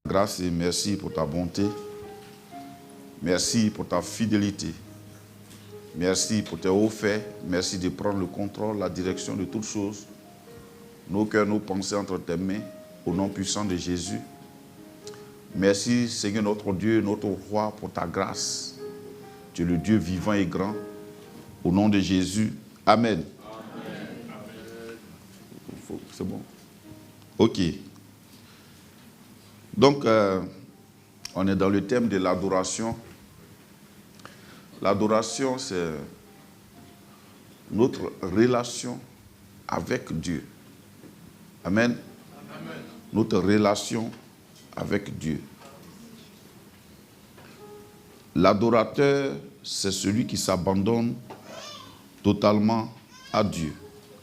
Grâce et merci pour ta bonté. Merci pour ta fidélité. Merci pour tes hauts faits. Merci de prendre le contrôle, la direction de toutes choses. Nos cœurs, nos pensées entre tes mains, au nom puissant de Jésus. Merci, Seigneur notre Dieu, notre roi, pour ta grâce. Tu es le Dieu vivant et grand. Au nom de Jésus. Amen. C'est bon? Ok. Donc, on est dans le thème de l'adoration. L'adoration, c'est notre relation avec Dieu. Amen. Amen. Notre relation avec Dieu. L'adorateur, c'est celui qui s'abandonne totalement à Dieu.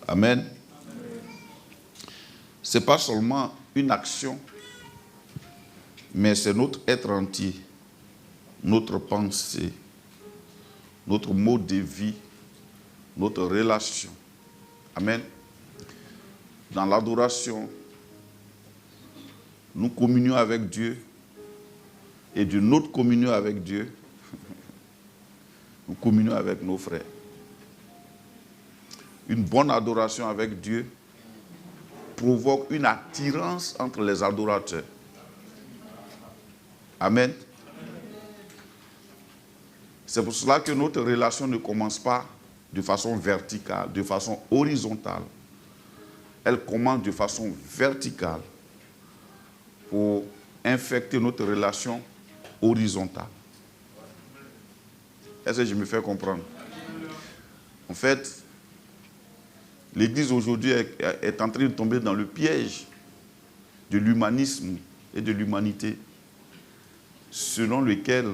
Amen. Ce n'est pas seulement une action, mais c'est notre être entier, notre pensée, notre mode de vie, notre relation. Amen. Dans l'adoration, nous communions avec Dieu et de notre communion avec Dieu, nous communions avec nos frères. Une bonne adoration avec Dieu provoque une attirance entre les adorateurs. Amen. C'est pour cela que notre relation ne commence pas de façon verticale, de façon horizontale. Elle commence de façon verticale pour infecter notre relation horizontale. Est-ce que je me fais comprendre? En fait, l'Église aujourd'hui est en train de tomber dans le piège de l'humanisme et de l'humanité, selon lequel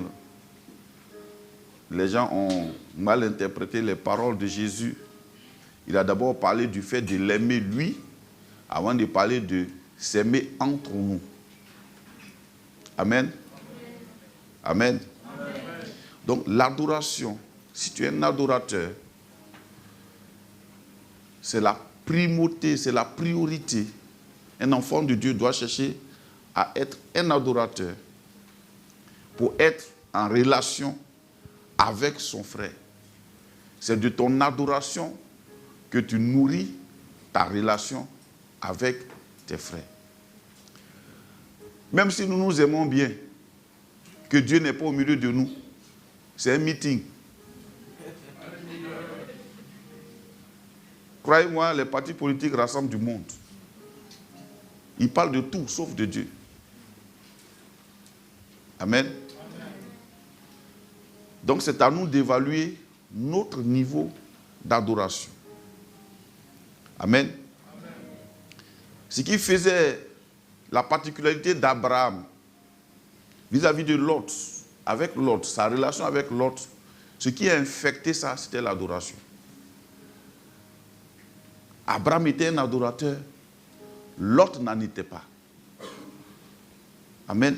les gens ont mal interprété les paroles de Jésus. Il a d'abord parlé du fait de l'aimer lui, avant de parler de s'aimer entre nous. Amen. Amen. Amen. Donc l'adoration, si tu es un adorateur, c'est la primauté, c'est la priorité. Un enfant de Dieu doit chercher à être un adorateur pour être en relation avec son frère. C'est de ton adoration que tu nourris ta relation avec tes frères. Même si nous nous aimons bien, que Dieu n'est pas au milieu de nous, c'est un meeting. Croyez-moi, les partis politiques rassemblent du monde. Ils parlent de tout, sauf de Dieu. Amen. Donc c'est à nous d'évaluer notre niveau d'adoration. Amen. Ce qui faisait la particularité d'Abraham vis-à-vis de Lot, avec Lot, sa relation avec Lot, ce qui a infecté ça, c'était l'adoration. Abraham était un adorateur, Lot n'en était pas. Amen.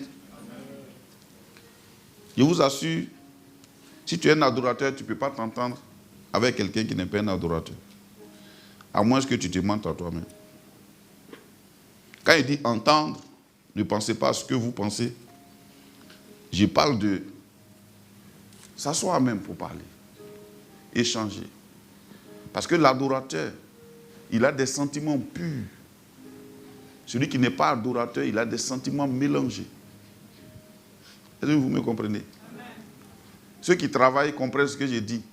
Je vous assure, si tu es un adorateur, tu ne peux pas t'entendre avec quelqu'un qui n'est pas un adorateur. À moins que tu te mentes à toi-même. Quand il dit entendre, ne pensez pas à ce que vous pensez. Je parle de s'asseoir même pour parler, échanger. Parce que l'adorateur, il a des sentiments purs. Celui qui n'est pas adorateur, il a des sentiments mélangés. Est-ce que vous me comprenez? Amen. Ceux qui travaillent comprennent ce que je dis.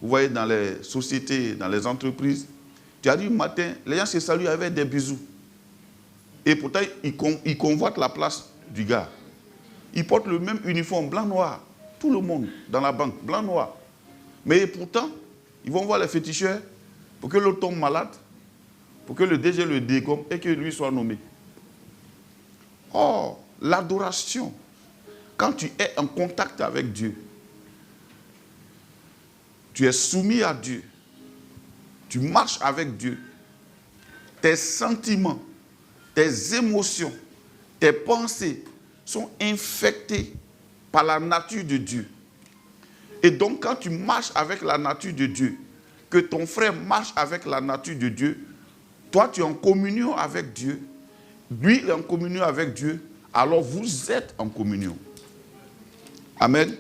Vous voyez, dans les sociétés, dans les entreprises, tu arrives le matin, les gens se saluent avec des bisous. Et pourtant, ils convoitent la place du gars. Ils portent le même uniforme, blanc-noir. Tout le monde dans la banque, blanc-noir. Mais pourtant, ils vont voir les féticheurs pour que l'autre tombe malade, pour que le DG le dégomme et que lui soit nommé. Or, l'adoration, quand tu es en contact avec Dieu, tu es soumis à Dieu, tu marches avec Dieu, tes sentiments, tes émotions, tes pensées sont infectés par la nature de Dieu. Et donc quand tu marches avec la nature de Dieu, que ton frère marche avec la nature de Dieu, toi tu es en communion avec Dieu lui est en communion avec Dieu, alors vous êtes en communion. Amen.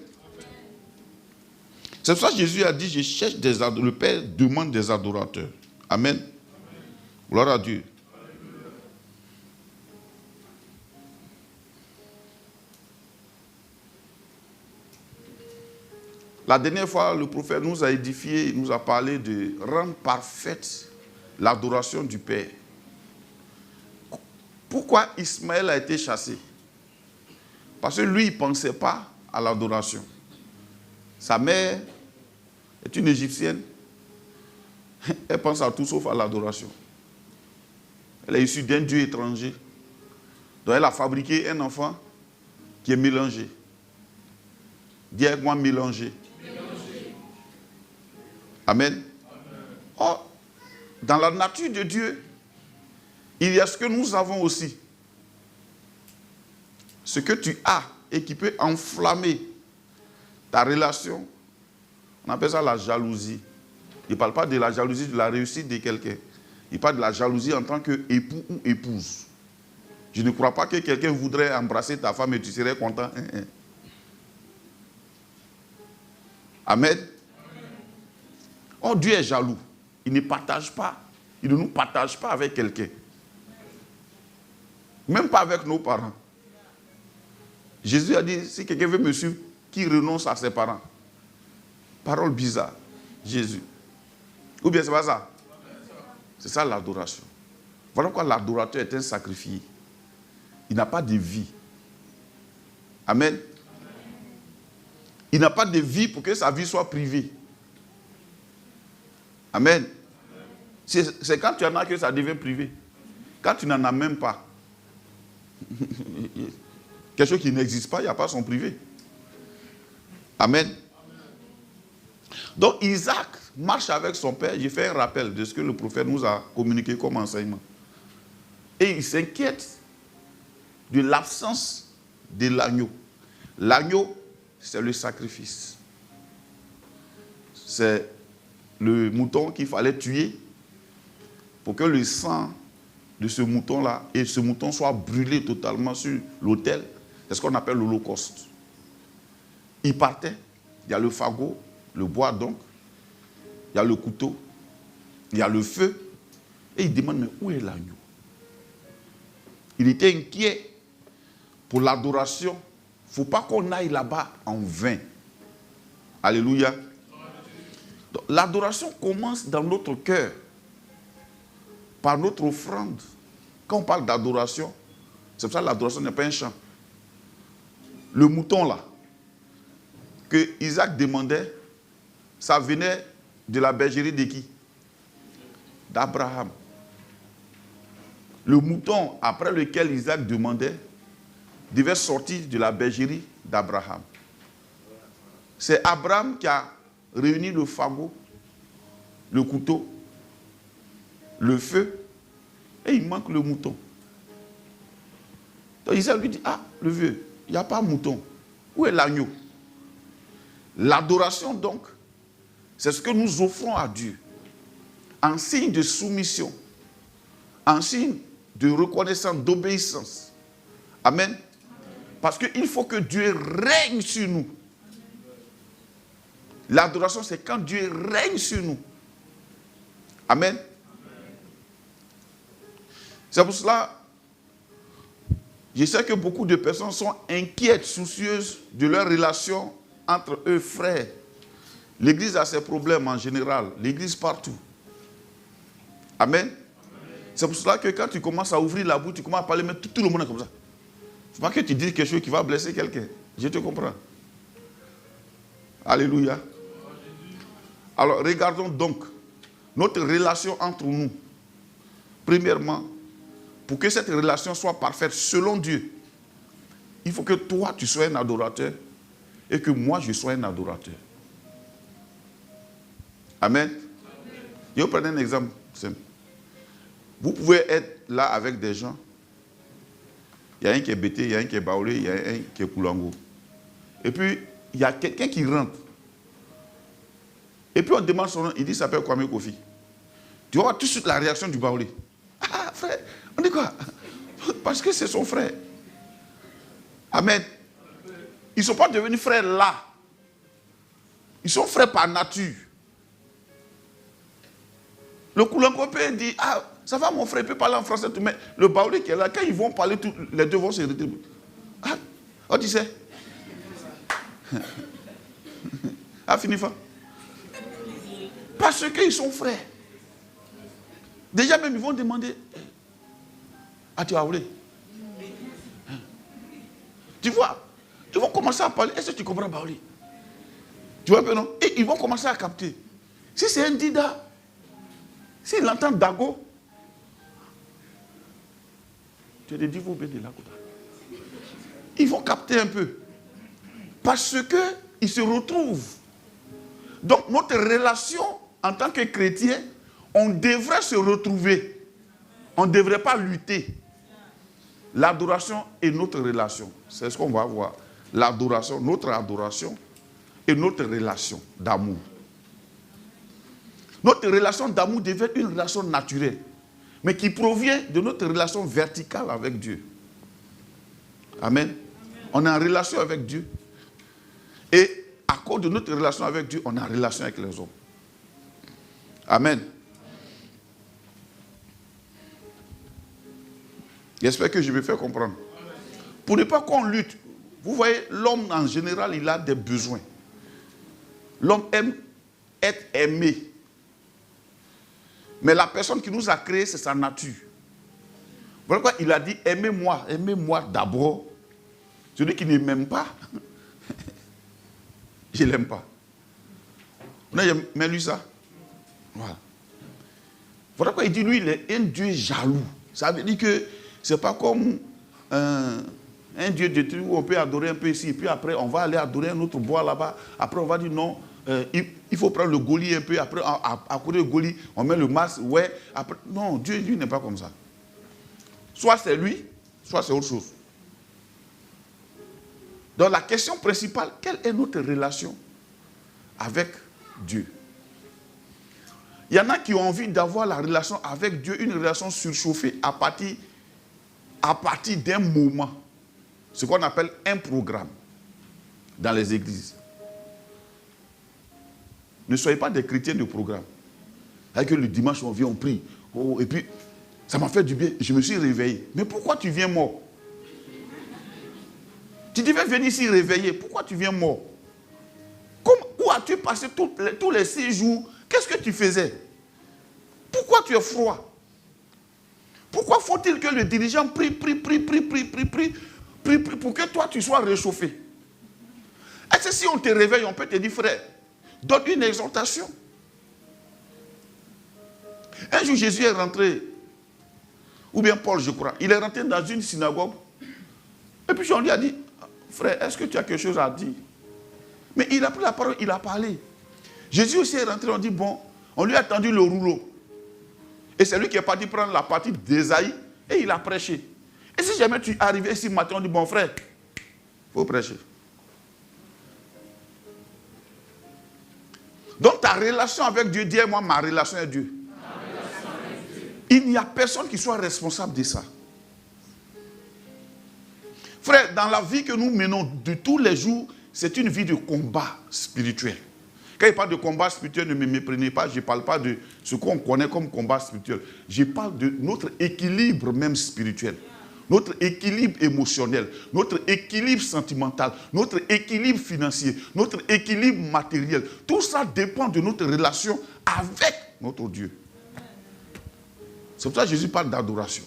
C'est pour ça que Jésus a dit, je cherche des adorateurs. Le Père demande des adorateurs. Amen. Gloire à Dieu. La dernière fois, le prophète nous a édifié, il nous a parlé de rendre parfaite l'adoration du Père. Pourquoi Ismaël a été chassé? Parce que lui, il ne pensait pas à l'adoration. Sa mère est une Égyptienne. Elle pense à tout sauf à l'adoration. Elle est issue d'un Dieu étranger. Donc elle a fabriqué un enfant qui est mélangé. Dis avec moi mélangé. Amen. Or, dans la nature de Dieu, il y a ce que nous avons aussi. Ce que tu as et qui peut enflammer ta relation, on appelle ça la jalousie. Il ne parle pas de la jalousie de la réussite de quelqu'un. Il parle de la jalousie en tant qu'époux ou épouse. Je ne crois pas que quelqu'un voudrait embrasser ta femme et tu serais content. Amen. Oh, Dieu est jaloux. Il ne partage pas. Il ne nous partage pas avec quelqu'un. Même pas avec nos parents. Jésus a dit, si quelqu'un veut me suivre, qu'il renonce à ses parents. Parole bizarre. Jésus. Ou bien c'est pas ça? C'est ça l'adoration. Voilà pourquoi l'adorateur est un sacrifié. Il n'a pas de vie. Amen. Il n'a pas de vie pour que sa vie soit privée. Amen. C'est quand tu en as que ça devient privé. Quand tu n'en as même pas, quelque chose qui n'existe pas, il n'y a pas son privé. Amen. Donc Isaac marche avec son père. J'ai fait un rappel de ce que le prophète nous a communiqué comme enseignement. Et il s'inquiète de l'absence de l'agneau. L'agneau, c'est le sacrifice. C'est le mouton qu'il fallait tuer pour que le sang de ce mouton-là et ce mouton soit brûlé totalement sur l'autel. C'est ce qu'on appelle l'holocauste. Il partait, il y a le fagot, le bois donc, il y a le couteau, il y a le feu, et il demande, mais où est l'agneau? Il était inquiet pour l'adoration. Il ne faut pas qu'on aille là-bas en vain. Alléluia. L'adoration commence dans notre cœur, par notre offrande. Quand on parle d'adoration, c'est pour ça que l'adoration n'est pas un chant. Le mouton là, que Isaac demandait, ça venait de la bergerie de qui? D'Abraham. Le mouton après lequel Isaac demandait devait sortir de la bergerie d'Abraham. C'est Abraham qui a réuni le fagot, le couteau, le feu, et il manque le mouton. Donc Isaac lui dit, ah, le vieux, il n'y a pas de mouton. Où est l'agneau? L'adoration donc, c'est ce que nous offrons à Dieu, en signe de soumission, en signe de reconnaissance, d'obéissance. Amen. Parce qu'il faut que Dieu règne sur nous. L'adoration, c'est quand Dieu règne sur nous. Amen. C'est pour cela, je sais que beaucoup de personnes sont inquiètes, soucieuses de leur relation entre eux, frères. L'Église a ses problèmes en général, l'Église partout. Amen. C'est pour cela que quand tu commences à ouvrir la bouche, tu commences à parler, mais tout le monde est comme ça. Il ne faut pas que tu dises quelque chose qui va blesser quelqu'un. Je te comprends. Alléluia. Alors, regardons donc notre relation entre nous. Premièrement, pour que cette relation soit parfaite selon Dieu, il faut que toi, tu sois un adorateur et que moi, je sois un adorateur. Amen. Je vais prendre un exemple simple. Vous pouvez être là avec des gens. Il y a un qui est Bété, il y a un qui est Baoulé, il y a un qui est Koulango. Et puis, il y a quelqu'un qui rentre. Et puis, on demande son nom. Il dit, il s'appelle Kwame Kofi. Tu vas voir tout de suite la réaction du Baoulé. Ah, frère, on dit quoi? Parce que c'est son frère. Amen. Ils ne sont pas devenus frères là. Ils sont frères par nature. Le Koulankopé dit, ah, ça va mon frère, il peut parler en français, tout, mais le Baoulé qui est là, quand ils vont parler, les deux vont se retirer. Ah, oh, tu sais. Ah, fini fin. Parce qu'ils sont frères. Déjà même, ils vont demander, ah, tu as oublié. Tu vois, ils vont commencer à parler. Est-ce que tu comprends Baoulé? Tu vois un peu, non? Et ils vont commencer à capter. Si c'est un Dida, s'il entend Dago, tu as dit, vous de la côte. Ils vont capter un peu. Parce qu'ils se retrouvent. Donc, notre relation en tant que chrétien, on devrait se retrouver. On ne devrait pas lutter. L'adoration est notre relation. C'est ce qu'on va voir. L'adoration, notre adoration et notre relation d'amour. Notre relation d'amour devient une relation naturelle, mais qui provient de notre relation verticale avec Dieu. Amen. On est en relation avec Dieu. Et à cause de notre relation avec Dieu, on est en relation avec les hommes. Amen. J'espère que je vais faire comprendre. Pour ne pas qu'on lutte, vous voyez, l'homme en général, il a des besoins. L'homme aime être aimé. Mais la personne qui nous a créés, c'est sa nature. Voilà pourquoi il a dit, aimez-moi d'abord. Celui qui ne m'aime pas, je ne l'aime pas. Vous avez jamais lu ça? Voilà. Voilà pourquoi il dit, lui, il est un Dieu jaloux. Ça veut dire que ce n'est pas comme un Dieu de tout où on peut adorer un peu ici, et puis après on va aller adorer un autre bois là-bas. Après on va dire non, il faut prendre le goli un peu, après à côté du goli, on met le masque, ouais. Après, non, Dieu lui n'est pas comme ça. Soit c'est lui, soit c'est autre chose. Donc la question principale, quelle est notre relation avec Dieu? Il y en a qui ont envie d'avoir la relation avec Dieu, une relation surchauffée à partir d'un moment. Ce qu'on appelle un programme dans les églises. Ne soyez pas des chrétiens de programme. Avec le dimanche, on vient, on prie. Oh, et puis, ça m'a fait du bien. Je me suis réveillé. Mais pourquoi tu viens mort? Tu devais venir ici réveillé. Pourquoi tu viens mort? Où as-tu passé tous les 6 jours? Qu'est-ce que tu faisais? Pourquoi tu es froid? Pourquoi faut-il que le dirigeant prie pour que toi tu sois réchauffé? Est-ce que si on te réveille, on peut te dire, frère, donne une exhortation? Un jour, Jésus est rentré, ou bien Paul, je crois, il est rentré dans une synagogue, et puis on lui a dit, frère, est-ce que tu as quelque chose à dire? Mais il a pris la parole, il a parlé. Jésus aussi est rentré, on dit, bon, on lui a tendu le rouleau. Et c'est lui qui est parti prendre la partie d'Ésaïe, et il a prêché. Et si jamais tu arrives ici matin, on dit, bon frère, il faut prêcher. Donc ta relation avec Dieu, dis-moi ma relation avec Dieu. Il n'y a personne qui soit responsable de ça. Frère, dans la vie que nous menons de tous les jours, c'est une vie de combat spirituel. Quand il parle de combat spirituel, ne me méprenez pas, je ne parle pas de ce qu'on connaît comme combat spirituel. Je parle de notre équilibre même spirituel, notre équilibre émotionnel, notre équilibre sentimental, notre équilibre financier, notre équilibre matériel. Tout ça dépend de notre relation avec notre Dieu. C'est pour ça que Jésus parle d'adoration.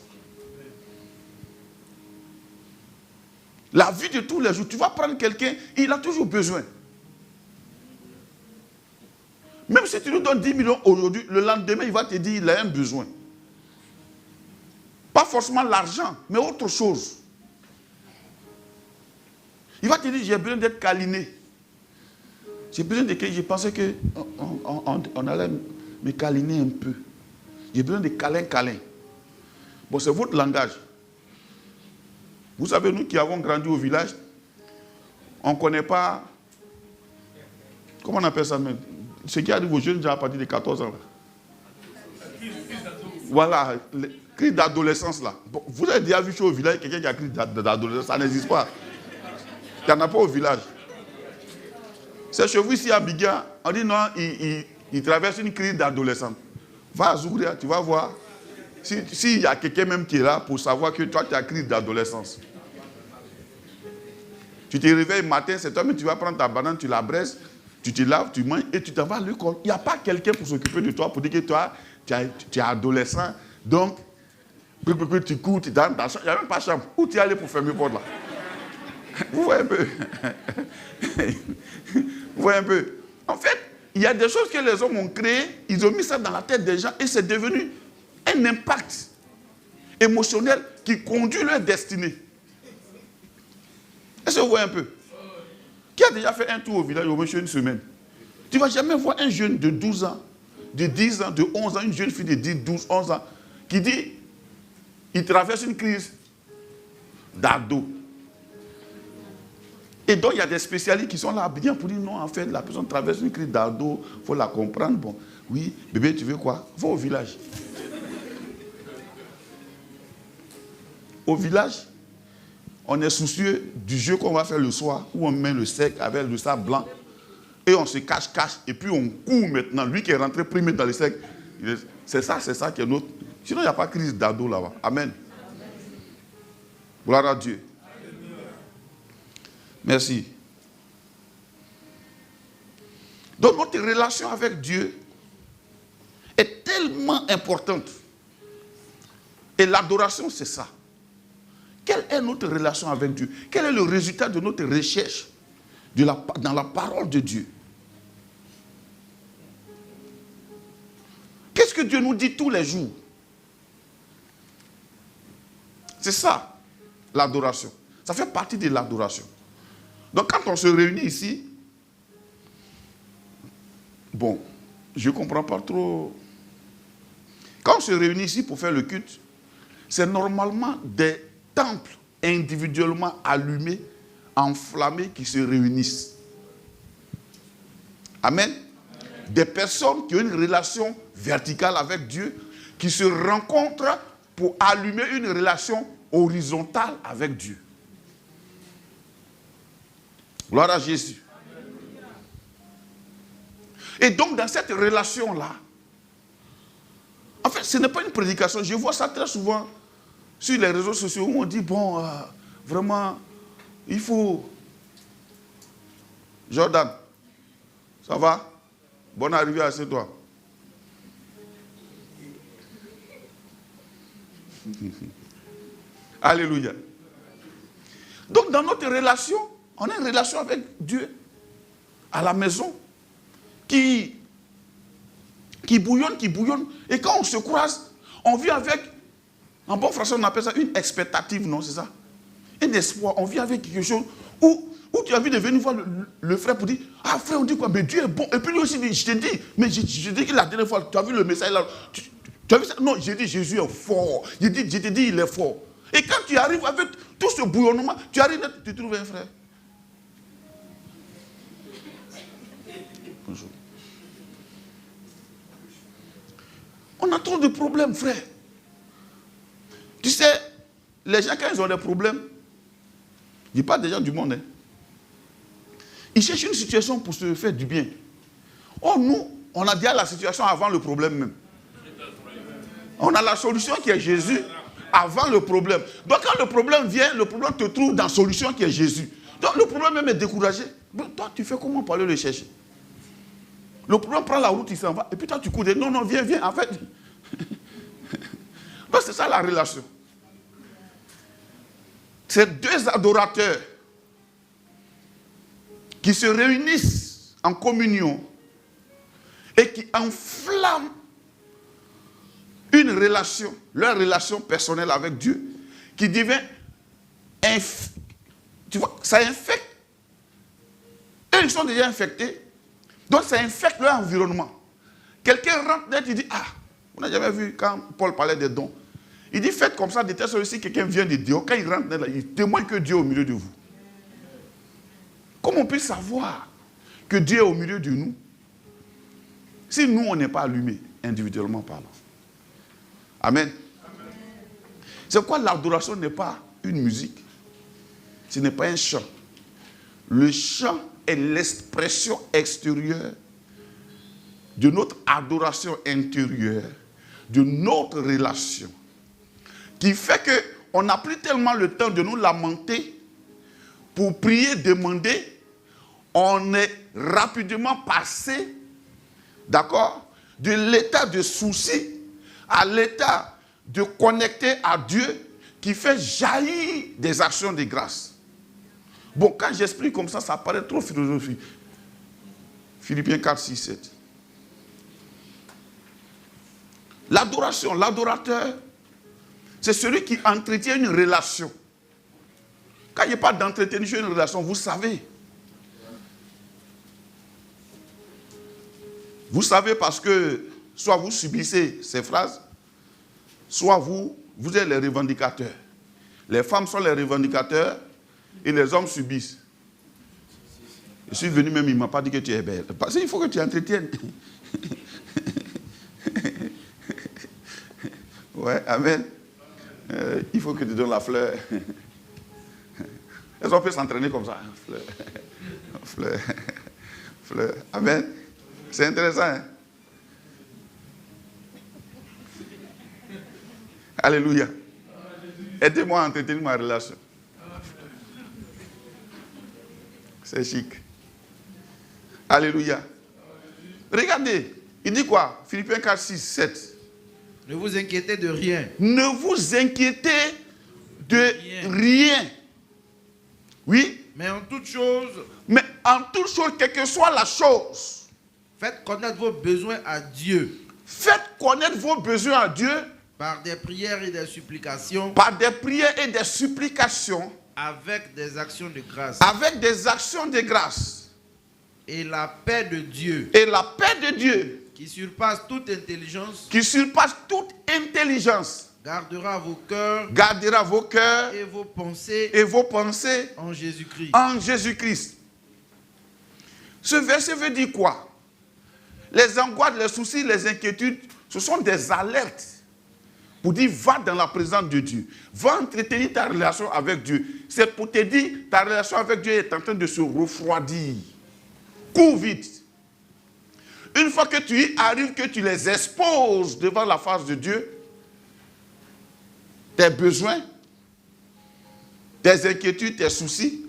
La vie de tous les jours, tu vas prendre quelqu'un, il a toujours besoin. Même si tu lui donnes 10 millions aujourd'hui, le lendemain, il va te dire qu'il a un besoin. Pas forcément l'argent, mais autre chose. Il va te dire, j'ai besoin d'être câliné. J'ai besoin de que je pensais qu'on allait me câliner un peu. J'ai besoin de câlin. Bon, c'est votre langage. Vous savez, nous qui avons grandi au village, on ne connaît pas... Comment on appelle ça même? Ce qui arrive aux jeunes gens à partir de 14 ans. Là. Voilà. Cri d'adolescence là. Bon, vous avez déjà vu chez au village quelqu'un qui a cri d'adolescence, ça n'existe pas. Il n'y en a pas au village. C'est chez vous ici à Biga, on dit non, il traverse une crise d'adolescence. Va à Zouria, tu vas voir. S'il y a quelqu'un même qui est là pour savoir que toi tu as crise d'adolescence. Tu te réveilles le matin, c'est toi, mais tu vas prendre ta banane, tu la braises, tu te laves, tu manges et tu t'en vas à l'école. Il n'y a pas quelqu'un pour s'occuper de toi, pour dire que toi, tu es adolescent. Donc, tu cours, tu es dans ta chambre. Il n'y a même pas de chambre. Où tu es allé pour fermer la porte là? Vous voyez un peu. Vous voyez un peu. En fait, il y a des choses que les hommes ont créées, ils ont mis ça dans la tête des gens et c'est devenu un impact émotionnel qui conduit leur destinée. Est-ce que vous voyez un peu? Qui a déjà fait un tour au village au moins une semaine? Tu ne vas jamais voir un jeune de 12 ans, de 10 ans, de 11 ans, une jeune fille de 10, 12, 11 ans, qui dit, il traverse une crise d'ado. Et donc, il y a des spécialistes qui sont là bien pour dire, non, en fait, la personne traverse une crise d'ado, il faut la comprendre. Bon, oui, bébé, tu veux quoi? Va au village. Au village, on est soucieux du jeu qu'on va faire le soir, où on met le sec avec le sable blanc, et on se cache, et puis on court maintenant. Lui qui est rentré primé dans le sec, c'est ça qui est notre... Sinon, il n'y a pas de crise d'ado là-bas. Amen. Gloire à Dieu. Merci. Donc notre relation avec Dieu est tellement importante. Et l'adoration, c'est ça. Quelle est notre relation avec Dieu? Quel est le résultat de notre recherche dans la parole de Dieu? Qu'est-ce que Dieu nous dit tous les jours? C'est ça, l'adoration. Ça fait partie de l'adoration. Donc quand on se réunit ici, bon, je ne comprends pas trop. Quand on se réunit ici pour faire le culte, c'est normalement des temples individuellement allumés, enflammés qui se réunissent. Amen. Des personnes qui ont une relation verticale avec Dieu, qui se rencontrent pour allumer une relation horizontale avec Dieu. Gloire à Jésus. Et donc, dans cette relation-là, en fait, ce n'est pas une prédication. Je vois ça très souvent sur les réseaux sociaux où on dit, bon, vraiment, il faut... Jordan, ça va? Bonne arrivée à toi. Alléluia. Donc, dans notre relation, on a une relation avec Dieu à la maison qui bouillonne. Et quand on se croise, on vit avec, en bon français, on appelle ça une expectative, non, c'est ça? Un espoir. On vit avec quelque chose où tu as envie de venir voir le frère pour dire, ah frère, on dit quoi? Mais Dieu est bon. Et puis lui aussi, je te dis, mais je dis que la dernière fois, tu as vu le message là, tu as vu ça? Non, j'ai dit Jésus est fort. Je te dis, il est fort. Et quand tu arrives avec tout ce bouillonnement, tu arrives là, tu trouves un frère. Bonjour. On a trop de problèmes, frère. Tu sais, les gens, quand ils ont des problèmes, je ne dis pas des gens du monde, hein, ils cherchent une situation pour se faire du bien. Or, nous, on a déjà la situation avant le problème même. On a la solution qui est Jésus avant le problème. Donc, quand le problème vient, le problème te trouve dans la solution qui est Jésus. Donc, le problème même est découragé. Donc, toi, tu fais comment pour aller le chercher? Le problème prend la route, il s'en va. Et puis toi, tu cours. Non, viens. En fait, donc c'est ça la relation. C'est deux adorateurs qui se réunissent en communion et qui enflamment une relation, leur relation personnelle avec Dieu, qui devient, tu vois, ça infecte. Et ils sont déjà infectés. Donc ça infecte leur environnement. Quelqu'un rentre net, il dit, ah, on n'a jamais vu quand Paul parlait des dons. Il dit, faites comme ça, de telle sorte si quelqu'un vient de Dieu, quand il rentre net, il témoigne que Dieu est au milieu de vous. Comment on peut savoir que Dieu est au milieu de nous si nous, on n'est pas allumés, individuellement parlant? Amen. C'est quoi l'adoration n'est pas une musique. Ce n'est pas un chant. Le chant est l'expression extérieure de notre adoration intérieure, de notre relation, qui fait qu'on n'a plus tellement le temps de nous lamenter pour prier, demander. On est rapidement passé, d'accord, de l'état de souci à l'état de connecter à Dieu qui fait jaillir des actions de grâce. Bon, quand j'explique comme ça paraît trop philosophique. Philippiens 4, 6, 7. L'adoration, l'adorateur, c'est celui qui entretient une relation. Quand il n'y a pas d'entretenir une relation, vous savez. Vous savez parce que soit vous subissez ces phrases, soit vous êtes les revendicateurs. Les femmes sont les revendicateurs et les hommes subissent. Je suis venu même, il ne m'a pas dit que tu es belle. Parce qu'il faut que tu entretiennes. Ouais, amen. Il faut que tu donnes la fleur. Est-ce qu'on peut s'entraîner comme ça? Fleur. Fleur. Fleur. Amen. C'est intéressant, hein? Alléluia. Aidez-moi à entretenir ma relation. C'est chic. Alléluia. Regardez, il dit quoi? Philippiens 4, 6, 7. Ne vous inquiétez de rien. Ne vous inquiétez de rien. Oui. Mais en toute chose, quelle que soit la chose, faites connaître vos besoins à Dieu. Faites connaître vos besoins à Dieu par des prières et des supplications. Par des prières et des supplications. Avec des actions de grâce. Avec des actions de grâce. Et la paix de Dieu. Et la paix de Dieu. Qui surpasse toute intelligence. Qui surpasse toute intelligence. Gardera vos cœurs. Gardera vos cœurs. Et vos pensées. Et vos pensées. En Jésus-Christ. En Jésus-Christ. Ce verset veut dire quoi? Les angoisses, les soucis, les inquiétudes, ce sont des alertes pour dire va dans la présence de Dieu. Va entretenir ta relation avec Dieu. C'est pour te dire ta relation avec Dieu est en train de se refroidir. Cours vite. Une fois que tu y arrives, que tu les exposes devant la face de Dieu, tes besoins, tes inquiétudes, tes soucis,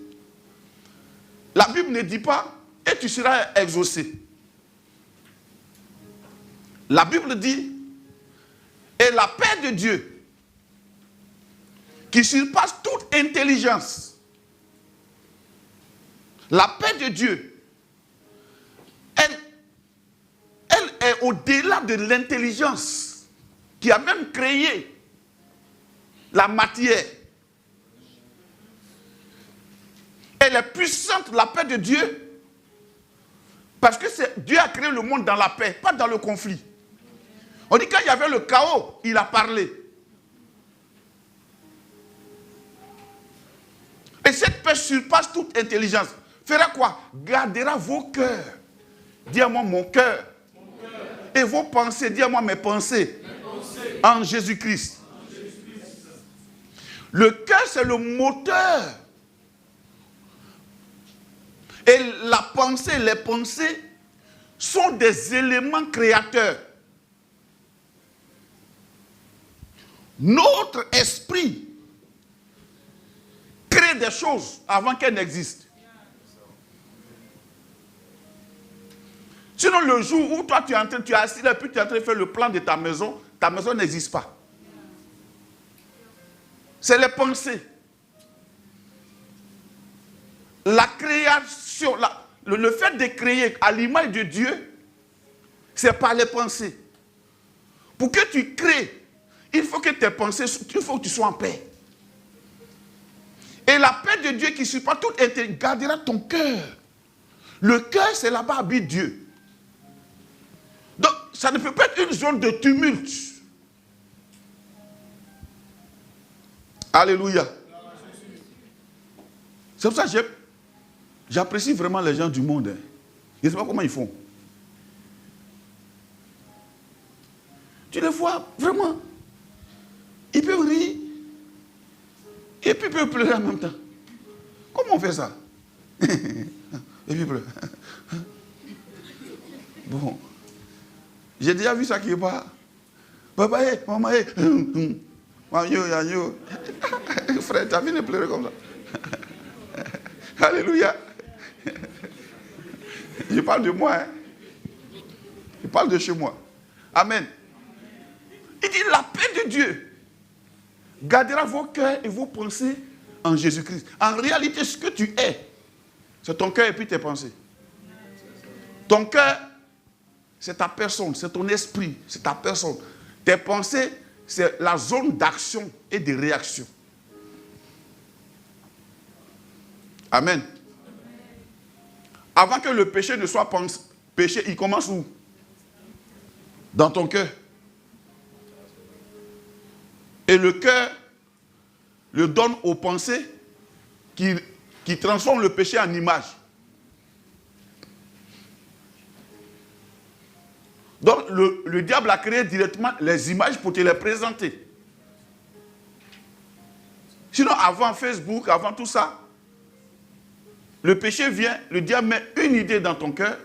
la Bible ne dit pas et tu seras exaucé. La Bible dit et la paix de Dieu qui surpasse toute intelligence. La paix de Dieu, elle est au-delà de l'intelligence qui a même créé la matière. Elle est puissante, la paix de Dieu, parce que Dieu a créé le monde dans la paix, pas dans le conflit. On dit quand il y avait le chaos, il a parlé. Et cette paix surpasse toute intelligence. Fera quoi? Gardera vos cœurs. Dis-moi mon cœur. Et vos pensées, dis-moi mes pensées. En Jésus-Christ. Le cœur, c'est le moteur. Et la pensée, les pensées sont des éléments créateurs. Notre esprit crée des choses avant qu'elles n'existent. Sinon, le jour où toi tu es assis là, puis tu es en train de faire le plan de ta maison n'existe pas. C'est les pensées. La création, le fait de créer à l'image de Dieu, c'est par les pensées. Pour que tu crées, il faut que tes pensées, il faut que tu sois en paix. Et la paix de Dieu qui surpasse toute intelligence gardera ton cœur. Le cœur, c'est là-bas habite Dieu. Donc, ça ne peut pas être une zone de tumulte. Alléluia. C'est pour ça que j'apprécie vraiment les gens du monde. Je ne sais pas comment ils font. Tu les vois, vraiment. Ils peuvent rire Et puis peut pleurer en même temps. Comment on fait ça? Et puis pleure. Bon. J'ai déjà vu ça qui est pas. Papa, maman, frère, tu as vu de pleurer comme ça. Alléluia. Je parle de moi. Hein. Je parle de chez moi. Amen. Il dit la paix de Dieu gardera vos cœurs et vos pensées en Jésus-Christ. En réalité, ce que tu es, c'est ton cœur et puis tes pensées. Ton cœur, c'est ta personne, c'est ton esprit, c'est ta personne. Tes pensées, c'est la zone d'action et de réaction. Amen. Avant que le péché ne soit péché, il commence où? Dans ton cœur. Et le cœur le donne aux pensées qui transforment le péché en image. Donc le diable a créé directement les images pour te les présenter. Sinon, avant Facebook, avant tout ça, le péché vient, le diable met une idée dans ton cœur,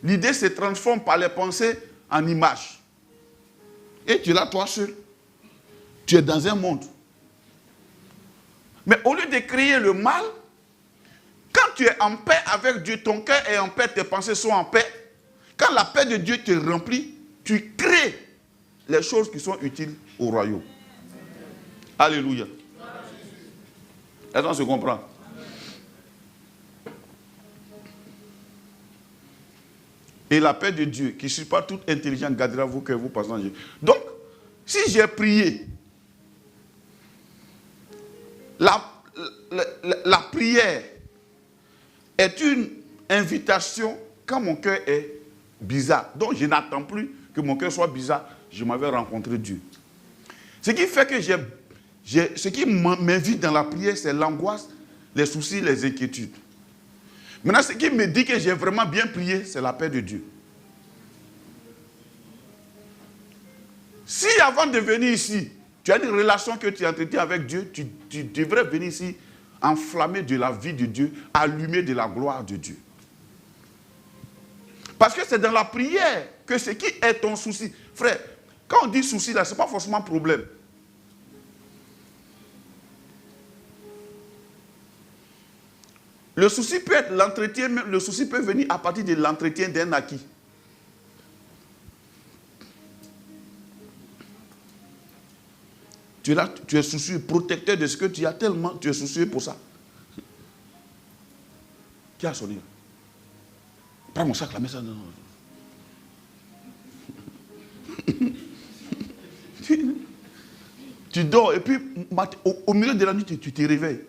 l'idée se transforme par les pensées en images. Et tu es là, toi seul. Tu es dans un monde. Mais au lieu de créer le mal, quand tu es en paix avec Dieu, ton cœur est en paix, tes pensées sont en paix. Quand la paix de Dieu te remplit, tu crées les choses qui sont utiles au royaume. Alléluia. Est-ce qu'on se comprend? Et la paix de Dieu, qui ne suit pas toute intelligence, gardera vos cœurs, vos pensées en Dieu. Donc, si j'ai prié, la prière est une invitation quand mon cœur est bizarre. Donc, je n'attends plus que mon cœur soit bizarre. Je m'avais rencontré Dieu. Ce qui fait que ce qui m'invite dans la prière, c'est l'angoisse, les soucis, les inquiétudes. Maintenant, ce qui me dit que j'ai vraiment bien prié, c'est la paix de Dieu. Si avant de venir ici, tu as une relation que tu entretiens avec Dieu, tu devrais venir ici enflammé de la vie de Dieu, allumé de la gloire de Dieu. Parce que c'est dans la prière que ce qui est ton souci. Frère, quand on dit souci, là, ce n'est pas forcément problème. Le souci peut être l'entretien, mais le souci peut venir à partir de l'entretien d'un acquis. Tu es là, tu es soucieux, protecteur de ce que tu as tellement, tu es soucieux pour ça. Qui a sonné? Prends mon sac, la mets ça. Non. Tu dors et puis au milieu de la nuit, tu te réveilles.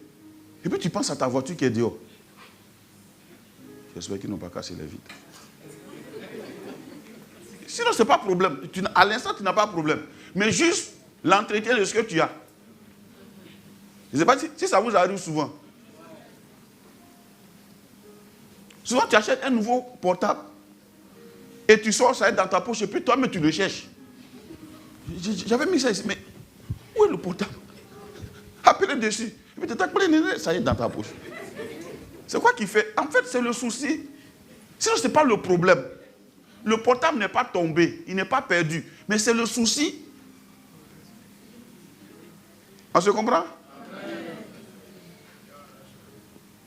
Et puis tu penses à ta voiture qui est dehors. J'espère qu'ils n'ont pas cassé les vitres. Sinon, ce n'est pas problème. À l'instant, tu n'as pas de problème. Mais juste l'entretien de ce que tu as. Je ne sais pas si ça vous arrive souvent. Souvent, tu achètes un nouveau portable et tu sors ça dans ta poche et puis toi-même tu le cherches. J'avais mis ça ici, mais où est le portable? Appelez dessus. Et puis tu t'appelles, ça y est dans ta poche. C'est quoi qui fait? En fait, c'est le souci. Sinon, ce n'est pas le problème. Le portable n'est pas tombé, il n'est pas perdu. Mais c'est le souci. On se comprend?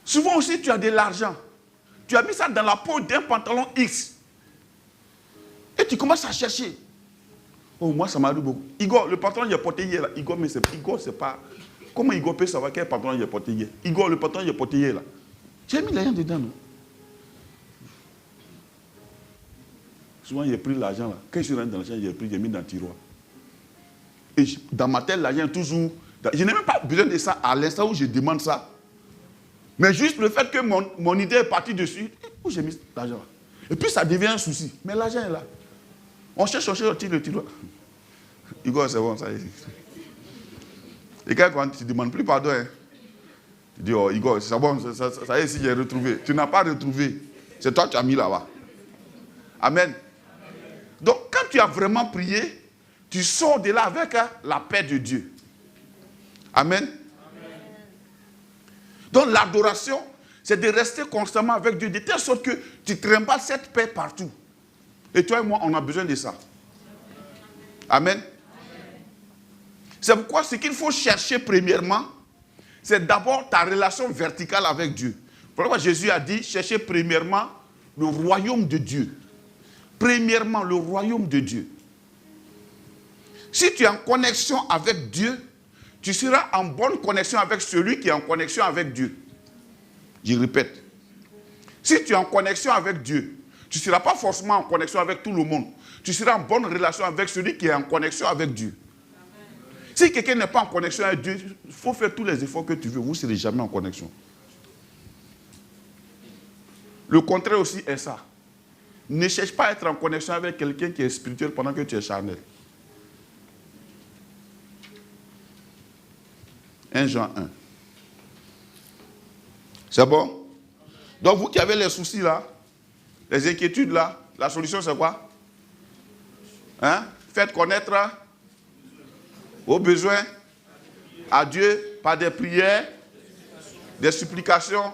Souvent aussi, tu as de l'argent. Tu as mis ça dans la peau d'un pantalon X. Et tu commences à chercher. Oh, moi, ça m'arrive beaucoup. Igor, le pantalon qu'il a porté hier, là. Igor, c'est pas... Comment Igor peut savoir quel pantalon il a porté hier? Igor, le pantalon qu'il a porté hier, là. J'ai mis l'argent dedans, non? Souvent, j'ai pris l'argent, là. Quand je suis rentré dans l'argent, j'ai mis dans le tiroir. Et dans ma tête, l'argent est toujours... Je n'ai même pas besoin de ça à l'instant où je demande ça. Mais juste le fait que mon idée est partie dessus, où j'ai mis l'argent là. Et puis ça devient un souci. Mais l'argent est là. On cherche, on tire le tiroir. Igor, c'est bon, ça y est. Et quand tu ne demandes plus pardon, hein, tu dis, oh Igor, c'est bon, ça y est, si j'ai retrouvé. Tu n'as pas retrouvé. C'est toi qui as mis là-bas. Amen. Donc, quand tu as vraiment prié, tu sors de là avec la paix de Dieu. Amen. Donc l'adoration, c'est de rester constamment avec Dieu, de telle sorte que tu trimbales cette paix partout. Et toi et moi, on a besoin de ça. Amen. C'est pourquoi ce qu'il faut chercher premièrement, c'est d'abord ta relation verticale avec Dieu. Pourquoi Jésus a dit, cherchez premièrement le royaume de Dieu. Premièrement, le royaume de Dieu. Si tu es en connexion avec Dieu, tu seras en bonne connexion avec celui qui est en connexion avec Dieu. Je répète. Si tu es en connexion avec Dieu, tu ne seras pas forcément en connexion avec tout le monde. Tu seras en bonne relation avec celui qui est en connexion avec Dieu. Si quelqu'un n'est pas en connexion avec Dieu, il faut faire tous les efforts que tu veux. Vous ne serez jamais en connexion. Le contraire aussi est ça. Ne cherche pas à être en connexion avec quelqu'un qui est spirituel pendant que tu es charnel. 1 Jean 1. C'est bon? Donc vous qui avez les soucis là, les inquiétudes là, la solution c'est quoi? Hein? Faites connaître vos besoins à Dieu par des prières, des supplications,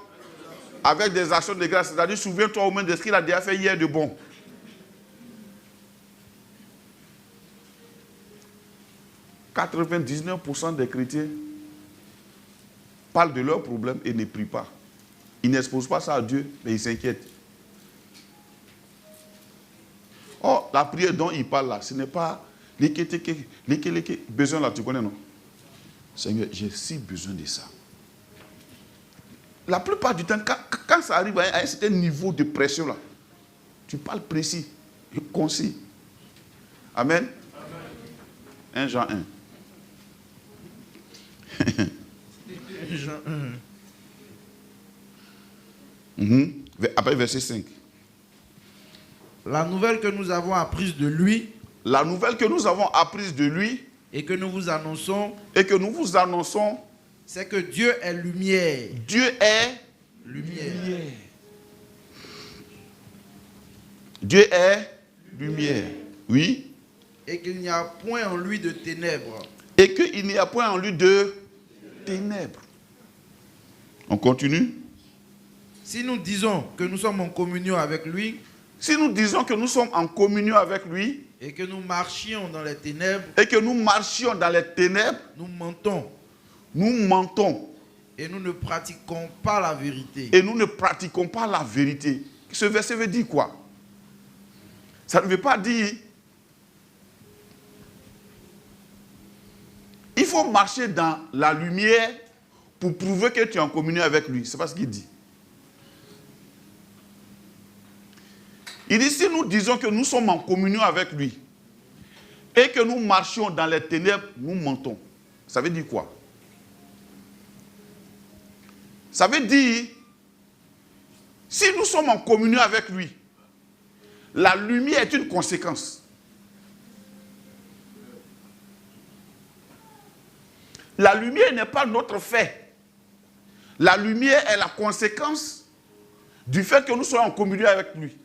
avec des actions de grâce. C'est-à-dire, souviens-toi au moins de ce qu'il a déjà fait hier de bon. « 99% des chrétiens parlent de leurs problèmes et ne prient pas. Ils n'exposent pas ça à Dieu, mais ils s'inquiètent. Oh, la prière dont il parle là, ce n'est pas les besoin là, tu connais, non? Seigneur, j'ai si besoin de ça. La plupart du temps, quand ça arrive à un certain niveau de pression là, tu parles précis et concis. Amen. 1 Jean 1. 1 Jean 1. Après verset 5. La nouvelle que nous avons apprise de lui. La nouvelle que nous avons apprise de lui. Et que nous vous annonçons. Et que nous vous annonçons. C'est que Dieu est lumière. Dieu est lumière. Dieu est lumière. Oui. Et qu'il n'y a point en lui de ténèbres. Et qu'il n'y a point en lui de ténèbres. On continue. Si nous disons que nous sommes en communion avec lui. Si nous disons que nous sommes en communion avec lui. Et que nous marchions dans les ténèbres. Et que nous marchions dans les ténèbres. Nous mentons. Nous mentons. Et nous ne pratiquons pas la vérité. Et nous ne pratiquons pas la vérité. Ce verset veut dire quoi? Ça ne veut pas dire... Il faut marcher dans la lumière pour prouver que tu es en communion avec lui. C'est pas ce qu'il dit. Il dit, si nous disons que nous sommes en communion avec lui et que nous marchions dans les ténèbres, nous mentons. Ça veut dire quoi? Ça veut dire, si nous sommes en communion avec lui, la lumière est une conséquence. La lumière n'est pas notre fait. La lumière est la conséquence du fait que nous soyons en communion avec lui.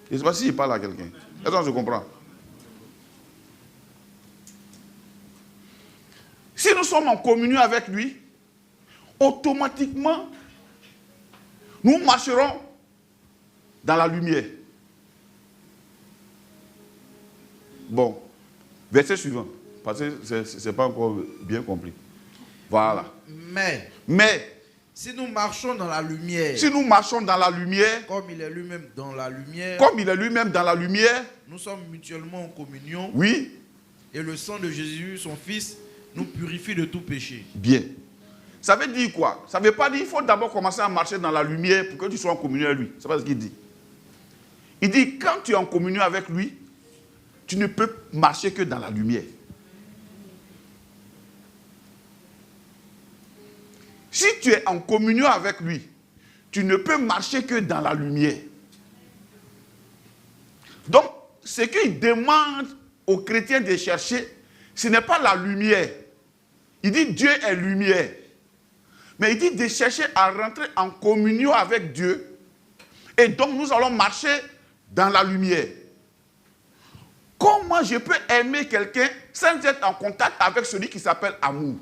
Je ne sais pas si je parle à quelqu'un. Est-ce que je comprends? Si nous sommes en communion avec lui, automatiquement, nous marcherons dans la lumière. Bon, verset suivant, parce que ce n'est pas encore bien compris. Voilà. Mais, si nous marchons dans la lumière, si nous marchons dans la lumière, comme il est lui-même dans la lumière, nous sommes mutuellement en communion. Oui. Et le sang de Jésus, son Fils, nous purifie de tout péché. Bien. Ça veut dire quoi? Ça ne veut pas dire qu'il faut d'abord commencer à marcher dans la lumière pour que tu sois en communion avec lui. C'est pas ce qu'il dit. Il dit, quand tu es en communion avec lui, tu ne peux marcher que dans la lumière. Si tu es en communion avec lui, tu ne peux marcher que dans la lumière. Donc, ce qu'il demande aux chrétiens de chercher, ce n'est pas la lumière. Il dit Dieu est lumière. Mais il dit de chercher à rentrer en communion avec Dieu. Et donc, nous allons marcher dans la lumière. Comment je peux aimer quelqu'un sans être en contact avec celui qui s'appelle amour?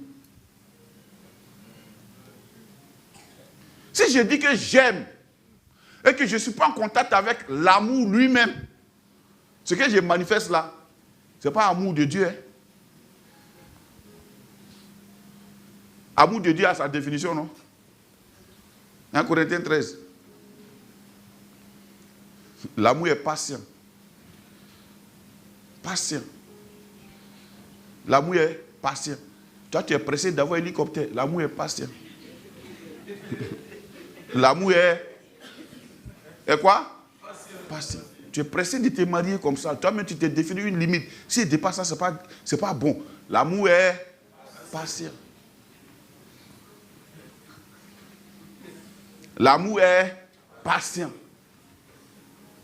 Si je dis que j'aime et que je ne suis pas en contact avec l'amour lui-même, ce que je manifeste là, ce n'est pas amour de Dieu. Hein? Amour de Dieu a sa définition, non? 1 Corinthiens 13. L'amour est patient. Patient. L'amour est patient. Toi, tu es pressé d'avoir un hélicoptère. L'amour est patient. L'amour est quoi? Patient. Tu es pressé de te marier comme ça. Toi-même, tu t'es défini une limite. Si dépasse ça, ce n'est pas bon. L'amour est patient. L'amour est patient.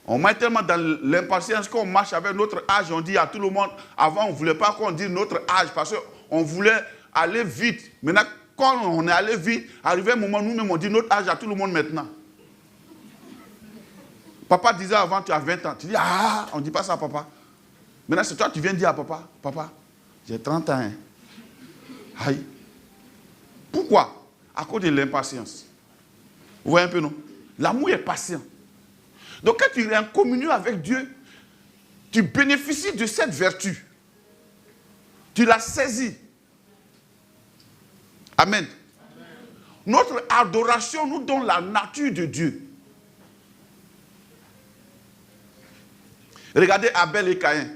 On met tellement dans l'impatience qu'on marche avec notre âge. On dit à tout le monde, avant on ne voulait pas qu'on dise notre âge parce qu'on voulait aller vite. Maintenant, quand on est allé vite, arrivé un moment, nous-mêmes on dit notre âge à tout le monde maintenant. Papa disait avant, tu as 20 ans. Tu dis, ah, on ne dit pas ça à papa. Maintenant, c'est toi qui viens dire à papa, papa, j'ai 30 ans. Hein. Aïe. Pourquoi? À cause de l'impatience. Vous voyez un peu, non? L'amour est patient. Donc quand tu es en communion avec Dieu, tu bénéficies de cette vertu. Tu la saisis. Amen. Notre adoration nous donne la nature de Dieu. Regardez Abel et Caïn.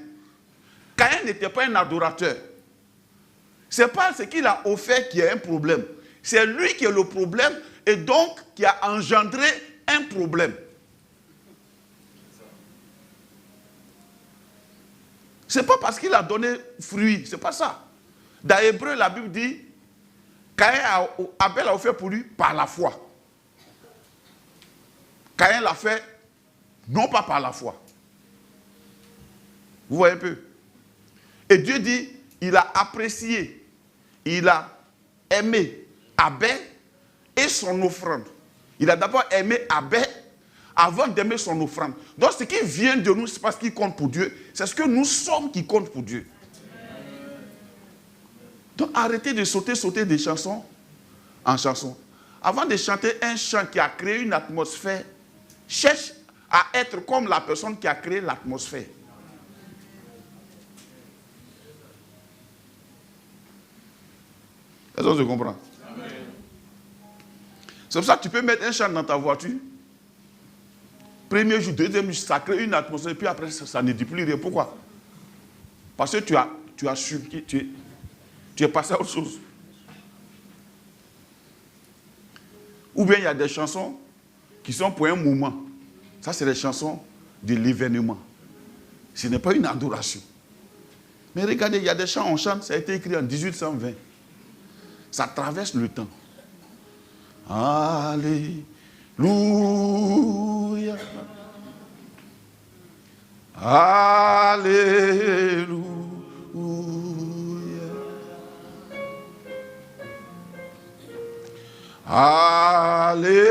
Caïn n'était pas un adorateur. Ce n'est pas ce qu'il a offert qui est un problème. C'est lui qui est le problème et donc qui a engendré un problème. Ce n'est pas parce qu'il a donné fruit, ce n'est pas ça. Dans Hébreu, la Bible dit, Abel a offert pour lui par la foi. Caïn l'a fait non pas par la foi. Vous voyez un peu? Et Dieu dit, il a apprécié, il a aimé Abel et son offrande. Il a d'abord aimé Abel avant d'aimer son offrande. Donc ce qui vient de nous, c'est pas ce qui compte pour Dieu, c'est ce que nous sommes qui compte pour Dieu. Donc arrêtez de sauter de chanson en chanson. Avant de chanter un chant qui a créé une atmosphère, cherche à être comme la personne qui a créé l'atmosphère. Est-ce que je comprends? C'est pour ça que tu peux mettre un chant dans ta voiture. Premier jour, deuxième jour, ça crée une atmosphère, puis après, ça ne dit plus rien. Pourquoi? Parce que tu as surqué, tu es passé à autre chose. Ou bien il y a des chansons qui sont pour un moment. Ça, c'est les chansons de l'événement. Ce n'est pas une adoration. Mais regardez, il y a des chants, on chante, ça a été écrit en 1820. Ça traverse le temps. Alléluia. Alléluia. Alléluia.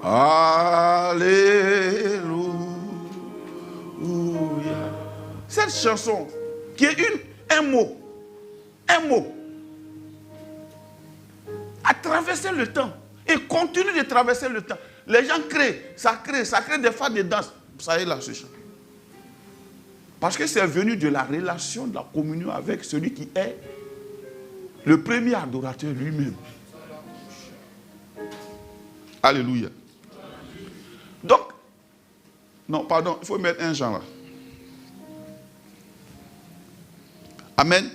Alléluia. Cette chanson qui est un mot, a traversé le temps et continue de traverser le temps. Les gens créent, ça crée des phases de danse. Ça y est là, ce chant. Parce que c'est venu de la relation, de la communion avec celui qui est le premier adorateur lui-même. Alléluia. Donc, non, pardon, il faut mettre un genre là. Amen.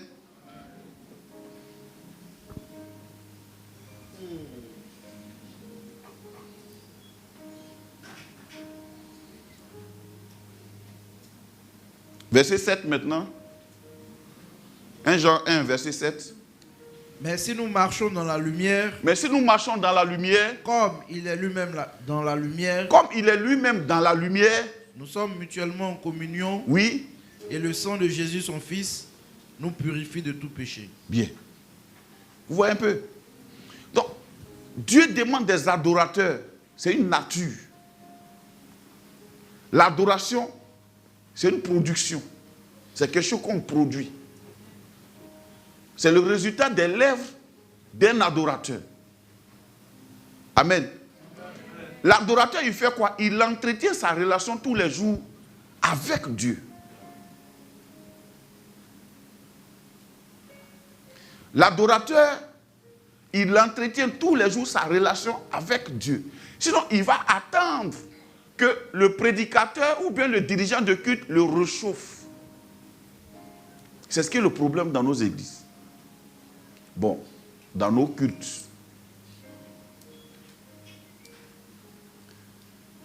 Verset 7 maintenant. 1 Jean 1, verset 7. Mais si nous marchons dans la lumière, comme il est lui-même dans la lumière, nous sommes mutuellement en communion. Oui. Et le sang de Jésus, son Fils, nous purifie de tout péché. Bien. Vous voyez un peu? Donc, Dieu demande des adorateurs. C'est une nature. L'adoration, c'est une production. C'est quelque chose qu'on produit. C'est le résultat des lèvres d'un adorateur. Amen. L'adorateur, il fait quoi? Il entretient sa relation tous les jours avec Dieu. L'adorateur, il entretient tous les jours sa relation avec Dieu. Sinon, il va attendre que le prédicateur ou bien le dirigeant de culte le réchauffe. C'est ce qui est le problème dans nos églises. Bon, dans nos cultes.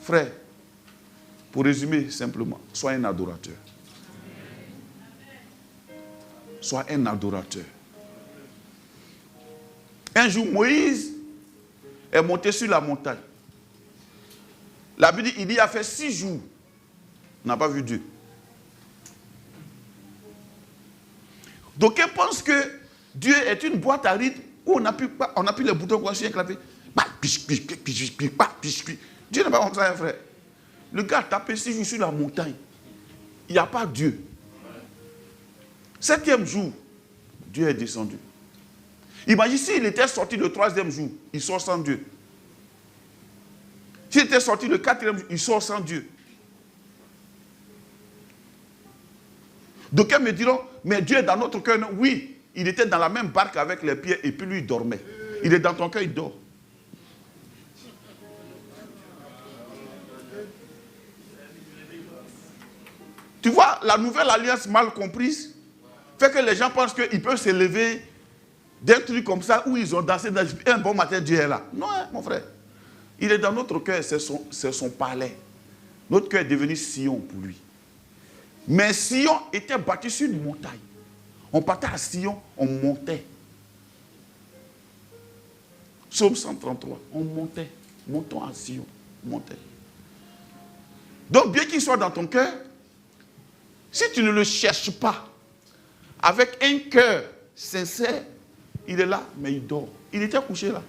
Frère, pour résumer simplement, sois un adorateur. Sois un adorateur. Un jour, Moïse est monté sur la montagne. La Bible dit, il y a fait 6 jours. On n'a pas vu Dieu. D'aucuns pensent que Dieu est une boîte à rythme où on appuie les boutons pour un clavier. Dieu n'est pas comme ça, frère. Le gars a tapé 6 jours sur la montagne. Il n'y a pas Dieu. 7e jour, Dieu est descendu. Imagine s'il était sorti le 3e jour, il sort sans Dieu. S'il était sorti le 4e jour, il sort sans Dieu. D'aucuns me diront, mais Dieu est dans notre cœur. Oui, il était dans la même barque avec les pieds et puis lui il dormait. Il est dans ton cœur, il dort. Tu vois, la nouvelle alliance mal comprise fait que les gens pensent qu'ils peuvent se lever d'un truc comme ça où ils ont dansé dans un bon matin, Dieu est là. Non, hein, mon frère. Il est dans notre cœur, c'est son palais. Notre cœur est devenu Sion pour lui. Mais Sion était bâti sur une montagne. On partait à Sion, on montait. Psaume 133, on montait. Montons à Sion, montait. Donc, bien qu'il soit dans ton cœur, si tu ne le cherches pas, avec un cœur sincère, il est là, mais il dort. Il était couché là.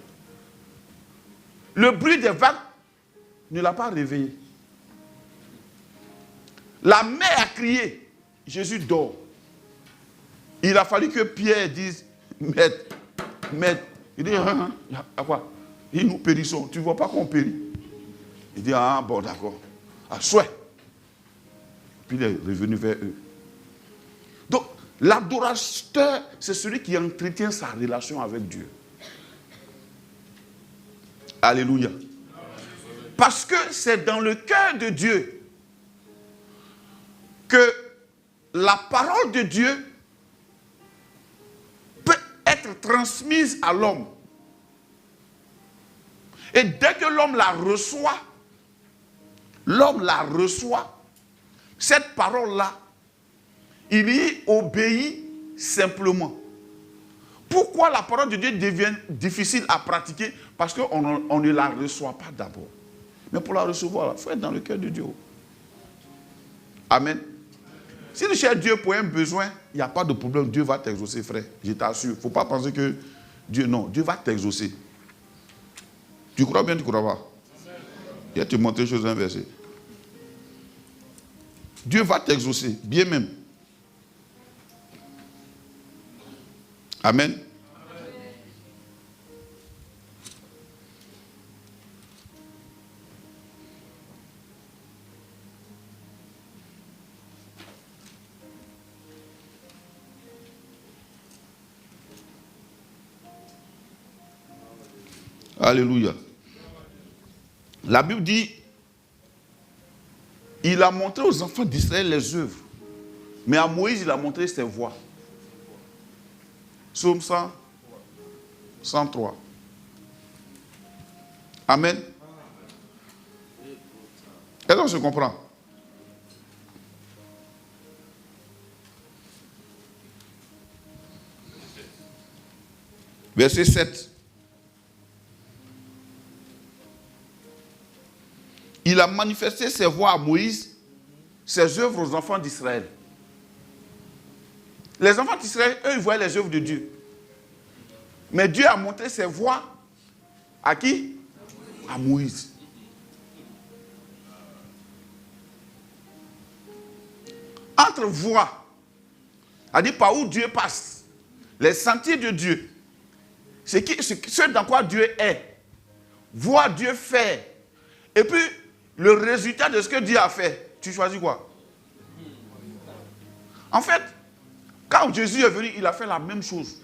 Le bruit des vagues ne l'a pas réveillé. La mer a crié, Jésus dort. Il a fallu que Pierre dise, Maître, il dit, à quoi? Il dit, nous périssons. Tu ne vois pas qu'on périt? Il dit, ah bon, d'accord. Ah, souhait. Puis il est revenu vers eux. Donc, l'adorateur, c'est celui qui entretient sa relation avec Dieu. Alléluia. Parce que c'est dans le cœur de Dieu que la parole de Dieu peut être transmise à l'homme. Et dès que l'homme la reçoit, cette parole-là, il y obéit simplement. Pourquoi la parole de Dieu devient difficile à pratiquer? Parce qu'on ne la reçoit pas d'abord. Mais pour la recevoir, il faut être dans le cœur de Dieu. Amen. Si tu cherches Dieu pour un besoin, il n'y a pas de problème. Dieu va t'exaucer, frère. Je t'assure. Il ne faut pas penser que Dieu, non. Dieu va t'exaucer. Tu crois bien, tu crois pas? Je vais te montrer chose inversée. Dieu va t'exaucer, bien même. Amen. Alléluia. La Bible dit, il a montré aux enfants d'Israël les œuvres. Mais à Moïse, il a montré ses voies. Psaume 103. Amen. Est-ce qu'on se comprend? Verset 7. Il a manifesté ses voies à Moïse, ses œuvres aux enfants d'Israël. Les enfants d'Israël, eux, ils voyaient les œuvres de Dieu. Mais Dieu a montré ses voies à qui? À Moïse. Entre voies, c'est-à-dire par où Dieu passe, Les sentiers de Dieu. C'est ce dans quoi Dieu est. Voir Dieu faire. Et puis, le résultat de ce que Dieu a fait. Tu choisis quoi? En fait, quand Jésus est venu, il a fait la même chose.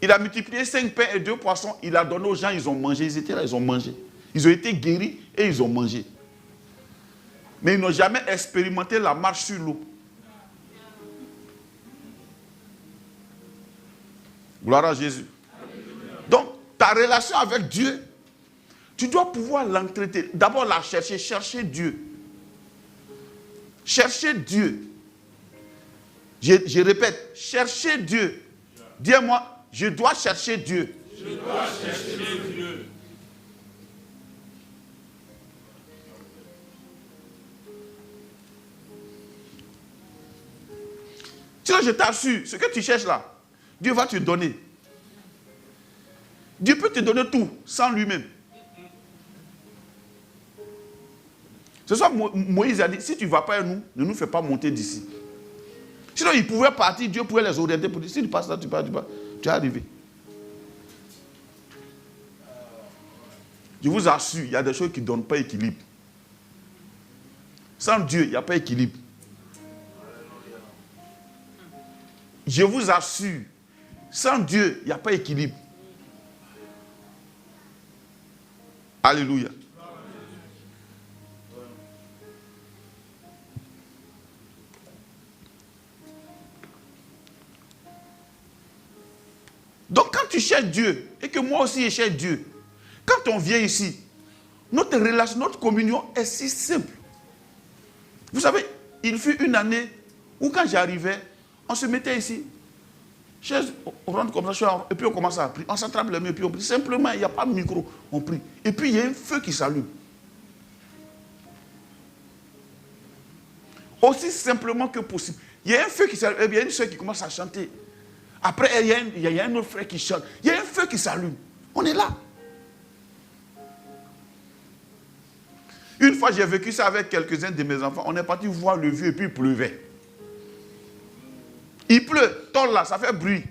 Il a multiplié 5 pains et 2 poissons. Il a donné aux gens, ils ont mangé. Ils étaient là, ils ont mangé. Ils ont été guéris et ils ont mangé. Mais ils n'ont jamais expérimenté la marche sur l'eau. Gloire à Jésus. Donc, ta relation avec Dieu, tu dois pouvoir l'entretenir. D'abord, la chercher. Chercher Dieu. Chercher Dieu. Je répète, chercher Dieu. Dis-moi, je dois chercher Dieu. Je dois chercher Dieu. Sinon, je t'assure, ce que tu cherches là, Dieu va te donner. Dieu peut te donner tout sans lui-même. Ce soir, Moïse a dit, si tu ne vas pas à nous, ne nous fais pas monter d'ici. Sinon, il pouvait partir, Dieu pouvait les orienter pour dire, si tu passes là, tu es arrivé. Je vous assure, il y a des choses qui ne donnent pas équilibre. Sans Dieu, il n'y a pas équilibre. Je vous assure, sans Dieu, il n'y a pas équilibre. Alléluia. Donc quand tu cherches Dieu, et que moi aussi je cherche Dieu, quand on vient ici, notre relation, notre communion est si simple. Vous savez, il fut une année où quand j'arrivais, on se mettait ici, on rentre comme ça, et puis on commence à prier. On s'attrape les mains et puis on prie. Simplement, il n'y a pas de micro, on prie. Et puis il y a un feu qui s'allume. Aussi simplement que possible. Il y a un feu qui s'allume, et bien il y a une soeur qui commence à chanter. Après, il y a un autre frère qui chante. Il y a un feu qui s'allume. On est là. Une fois, j'ai vécu ça avec quelques-uns de mes enfants. On est parti voir le vieux et puis il pleuvait. Il pleut, tol là, ça fait bruit.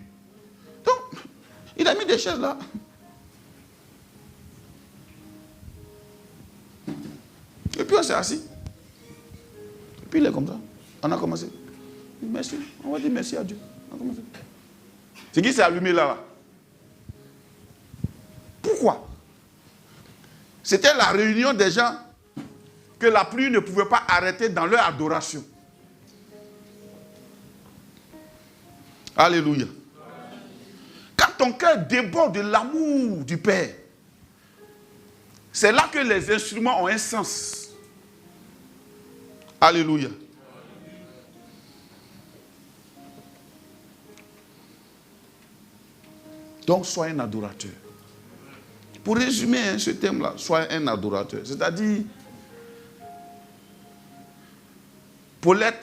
Donc, il a mis des chaises là. Et puis on s'est assis. Et puis il est comme ça. On a commencé. Merci. On va dire merci à Dieu. On a commencé. C'est qui s'est allumé là? Pourquoi? C'était la réunion des gens que la pluie ne pouvait pas arrêter dans leur adoration. Alléluia. Quand ton cœur déborde de l'amour du Père, c'est là que les instruments ont un sens. Alléluia. Donc, sois un adorateur. Pour résumer ce thème-là, sois un adorateur. C'est-à-dire, Paulette,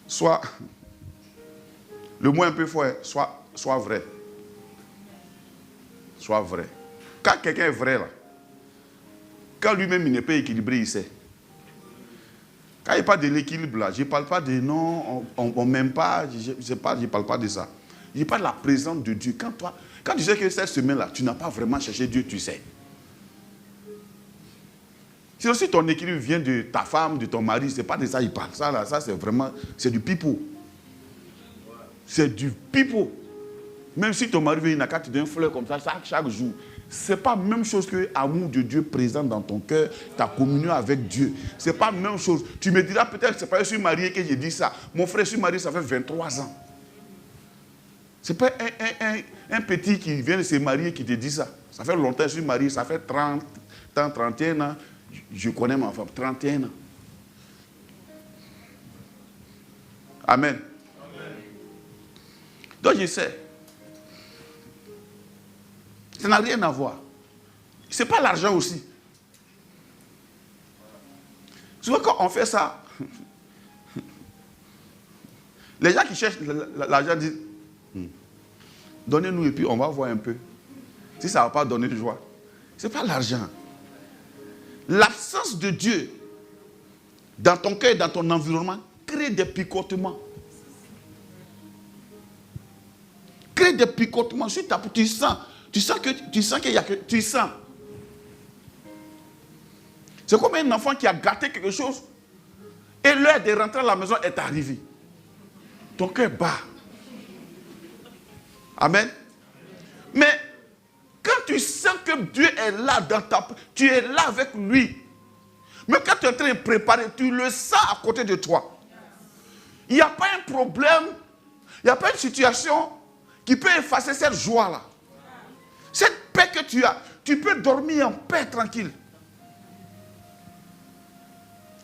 soit, le mot un peu fort, soit vrai. Soit vrai. Quand quelqu'un est vrai, là, quand lui-même il n'est pas équilibré, il sait. Quand il parle de l'équilibre, là, je ne parle pas de non, on ne m'aime pas, je ne parle pas de ça. Je parle de la présence de Dieu. Quand tu sais que cette semaine-là, tu n'as pas vraiment cherché Dieu, tu sais. Si aussi ton équilibre vient de ta femme, de ton mari, ce n'est pas de ça qu'il parle. Ça, là, ça c'est vraiment, c'est du pipeau. C'est du pipeau. Même si ton mari vient, il n'a qu'à te donner une fleur comme ça chaque jour. Ce n'est pas la même chose que l'amour de Dieu présent dans ton cœur, ta communion avec Dieu. Ce n'est pas la même chose. Tu me diras peut-être que ce n'est pas je suis marié que j'ai dit ça. Mon frère, je suis marié, ça fait 23 ans. Ce n'est pas un petit qui vient de se marier qui te dit ça. Ça fait longtemps que je suis marié, ça fait 30 ans, 31 ans. Je connais ma femme, 31 ans. Amen. Amen. Donc je sais. Ça n'a rien à voir. Ce n'est pas l'argent aussi. Souvent quand on fait ça, les gens qui cherchent l'argent disent, donnez-nous et puis on va voir un peu. Si ça ne va pas donner de joie. Ce n'est pas l'argent. L'absence de Dieu dans ton cœur et dans ton environnement crée des picotements. Crée des picotements sur ta peau. Tu sens qu'il y a que tu sens. C'est comme un enfant qui a gâté quelque chose et l'heure de rentrer à la maison est arrivée. Ton cœur bat. Amen. Mais quand tu sens que Dieu est là dans ta peau, tu es là avec lui. Mais quand tu es en train de préparer, tu le sens à côté de toi. Il n'y a pas un problème, il n'y a pas une situation qui peut effacer cette joie-là. Cette paix que tu as, tu peux dormir en paix tranquille.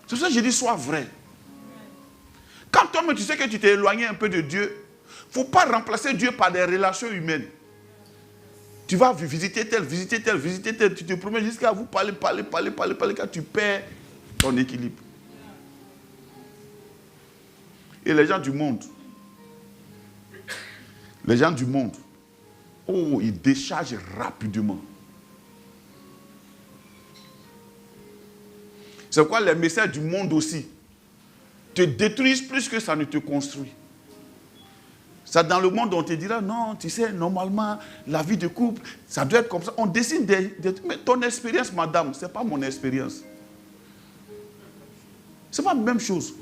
C'est pour ça que je dis sois vrai. Quand toi-même tu sais que tu t'es éloigné un peu de Dieu, il ne faut pas remplacer Dieu par des relations humaines. Tu vas visiter tel, tu te promets jusqu'à vous parler, quand tu perds ton équilibre. Et les gens du monde, oh, ils déchargent rapidement. C'est quoi les messages du monde aussi te détruisent plus que ça ne te construit. Ça, dans le monde, on te dira, non, tu sais, normalement, la vie de couple, ça doit être comme ça. On dessine mais ton expérience, madame, ce n'est pas mon expérience. Ce n'est pas la même chose.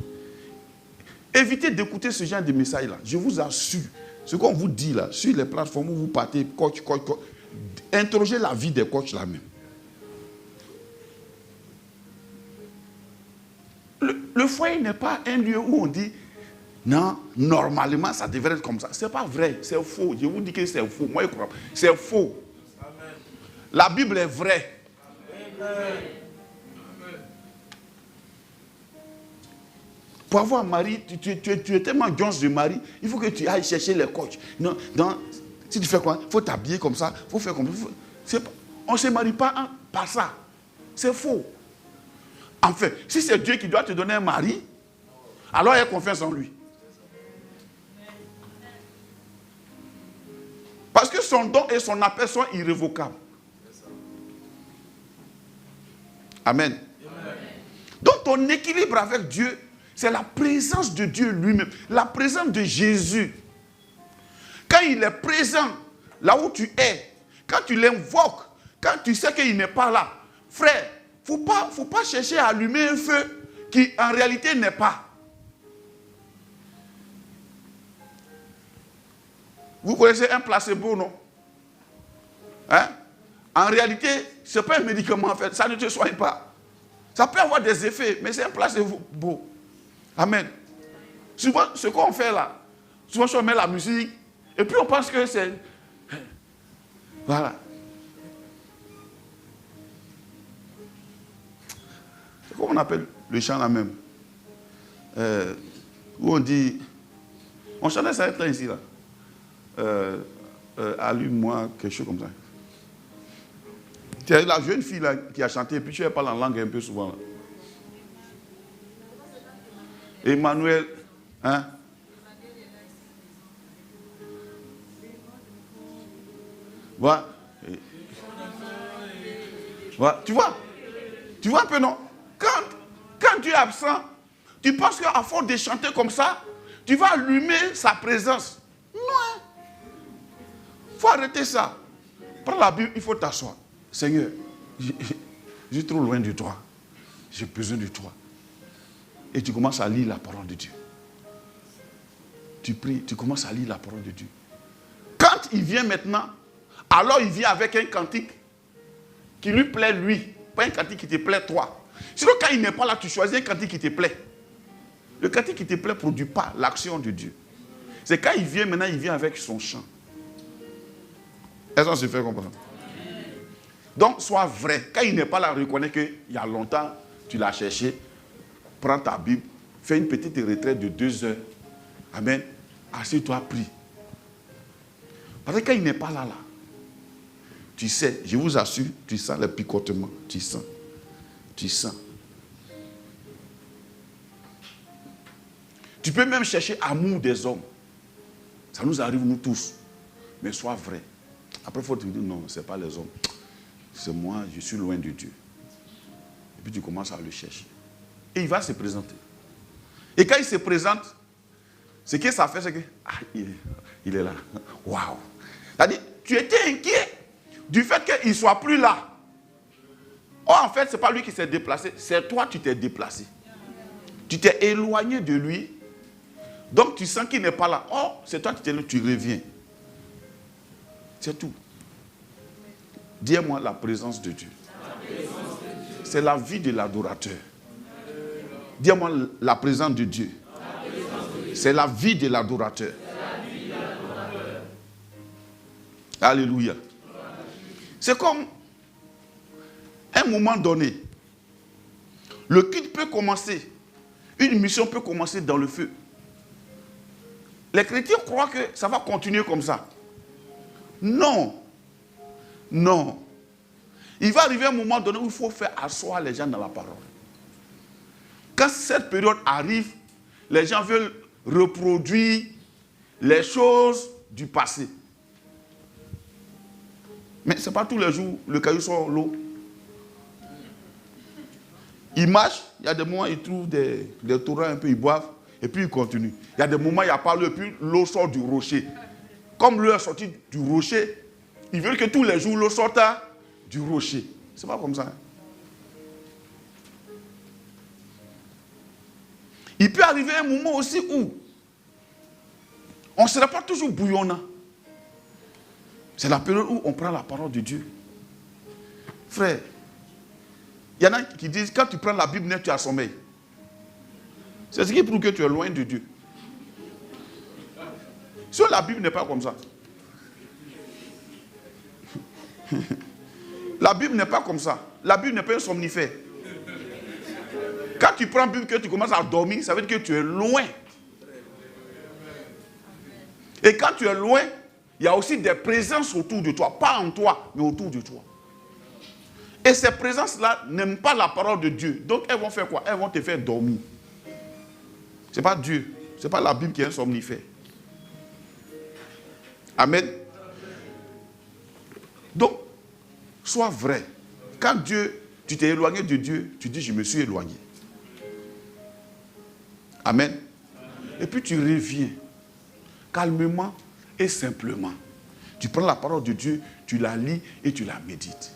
Évitez d'écouter ce genre de messages-là. Je vous assure. Ce qu'on vous dit là, sur les plateformes où vous partez, coach, interrogez la vie des coachs là même. Le foyer n'est pas un lieu où on dit, non, normalement, ça devrait être comme ça. Ce n'est pas vrai, c'est faux. Je vous dis que c'est faux. Moi, je crois. C'est faux. Amen. La Bible est vraie. Amen. Pour avoir un mari, tu es tellement gonze de mari, il faut que tu ailles chercher les coachs. Non, si tu fais quoi, il faut t'habiller comme ça, il faut faire comme ça. On ne se marie pas par ça. C'est faux. Enfin, si c'est Dieu qui doit te donner un mari, alors aie confiance en lui. Parce que son don et son appel sont irrévocables. Amen. Amen. Donc ton équilibre avec Dieu, c'est la présence de Dieu lui-même, la présence de Jésus. Quand il est présent là où tu es, quand tu l'invoques, quand tu sais qu'il n'est pas là, frère, il ne faut pas chercher à allumer un feu qui en réalité n'est pas. Vous connaissez un placebo, non? Hein? En réalité, ce n'est pas un médicament en fait, ça ne te soigne pas. Ça peut avoir des effets, mais c'est un placebo. Amen. Souvent, ce qu'on fait là, souvent on met la musique, et puis on pense que c'est... Voilà. C'est comme on appelle le chant là même. Où on dit... On chantait ça là ici là. Allume-moi, quelque chose comme ça. C'est la jeune fille là qui a chanté, et puis tu parles en langue un peu souvent là. Emmanuel, hein? Voilà. Voilà. Tu vois un peu, non? Quand Dieu est absent, tu penses qu'à force de chanter comme ça, tu vas allumer sa présence. Non. Il faut arrêter ça. Prends la Bible, il faut t'asseoir. Seigneur, je suis trop loin de toi. J'ai besoin de toi. Et tu commences à lire la parole de Dieu. Tu pries, tu commences à lire la parole de Dieu. Quand il vient maintenant, alors il vient avec un cantique qui lui plaît lui, pas un cantique qui te plaît toi. Sinon quand il n'est pas là, tu choisis un cantique qui te plaît. Le cantique qui te plaît ne produit pas l'action de Dieu. C'est quand il vient maintenant, il vient avec son chant. Est-ce qu'on se fait comprendre? Donc sois vrai. Quand il n'est pas là, reconnais qu'il y a longtemps, tu l'as cherché. Prends ta Bible, fais une petite retraite de 2 heures. Amen. Assieds-toi, prie. Parce que quand il n'est pas là, tu sais, je vous assure, tu sens le picotement. Tu sens. Tu peux même chercher amour des hommes. Ça nous arrive, nous tous. Mais sois vrai. Après, il faut te dire, non, ce n'est pas les hommes. C'est moi, je suis loin de Dieu. Et puis tu commences à le chercher. Et il va se présenter. Et quand il se présente, ce que ça fait, c'est que, il est là. Waouh. C'est-à-dire, tu étais inquiet du fait qu'il ne soit plus là. Or, en fait, ce n'est pas lui qui s'est déplacé, c'est toi qui t'es déplacé. Tu t'es éloigné de lui, donc tu sens qu'il n'est pas là. Or, c'est toi qui t'es là, tu reviens. C'est tout. Dis-moi la présence de Dieu. C'est la vie de l'adorateur. Dis-moi la présence de Dieu. C'est la vie de l'adorateur. Alléluia. C'est comme un moment donné, le culte peut commencer, une mission peut commencer dans le feu. Les chrétiens croient que ça va continuer comme ça. Non. Non. Il va arriver un moment donné où il faut faire asseoir les gens dans la parole. Quand cette période arrive, les gens veulent reproduire les choses du passé. Mais ce n'est pas tous les jours le caillou sort l'eau. Ils marchent, il y a des moments ils trouvent des torrents un peu, ils boivent, et puis ils continuent. Il y a des moments il n'y a pas l'eau, et puis l'eau sort du rocher. Comme l'eau est sortie du rocher, ils veulent que tous les jours l'eau sorte du rocher. Ce n'est pas comme ça. Hein? Il peut arriver un moment aussi où on ne sera pas toujours bouillonnant. C'est la période où on prend la parole de Dieu. Frère, il y en a qui disent, quand tu prends la Bible, tu as sommeil. C'est ce qui prouve que tu es loin de Dieu. Si la Bible n'est pas comme ça. La Bible n'est pas comme ça. La Bible n'est pas un somnifère. Quand tu prends la Bible, que tu commences à dormir, ça veut dire que tu es loin. Et quand tu es loin, il y a aussi des présences autour de toi. Pas en toi, mais autour de toi. Et ces présences-là n'aiment pas la parole de Dieu. Donc elles vont faire quoi? Elles vont te faire dormir. Ce n'est pas Dieu. Ce n'est pas la Bible qui est un somnifère. Amen. Donc, sois vrai. Quand tu t'es éloigné de Dieu, tu dis, je me suis éloigné. Amen. Et puis tu reviens. Calmement et simplement. Tu prends la parole de Dieu, tu la lis et tu la médites.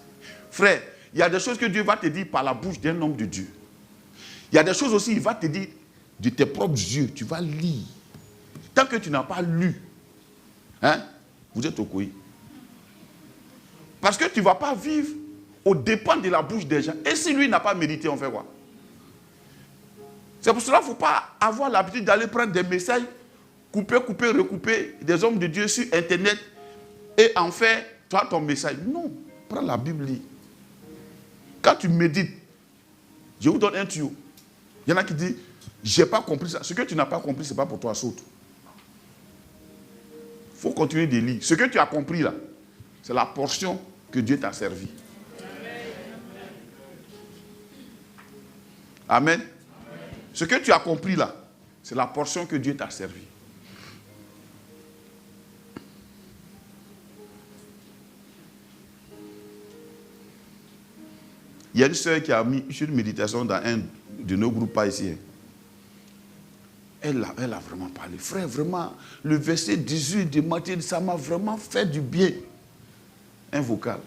Frère, il y a des choses que Dieu va te dire par la bouche d'un homme de Dieu. Il y a des choses aussi, il va te dire de tes propres yeux. Tu vas lire. Tant que tu n'as pas lu, hein, vous êtes au couille. Parce que tu ne vas pas vivre aux dépens de la bouche des gens. Et si lui n'a pas médité, on fait quoi? C'est pour cela qu'il ne faut pas avoir l'habitude d'aller prendre des messages, couper, recouper des hommes de Dieu sur Internet et en faire toi ton message. Non, prends la Bible, lis. Quand tu médites, je vous donne un tuyau. Il y en a qui disent, je n'ai pas compris ça. Ce que tu n'as pas compris, ce n'est pas pour toi, saute. Il faut continuer de lire. Ce que tu as compris là, c'est la portion que Dieu t'a servi. Amen. Ce que tu as compris là, c'est la portion que Dieu t'a servi. Il y a une sœur qui a mis une méditation dans un de nos groupes pas ici. Elle a vraiment parlé. Frère, vraiment, le verset 18 de Matthieu, ça m'a vraiment fait du bien. Un vocal.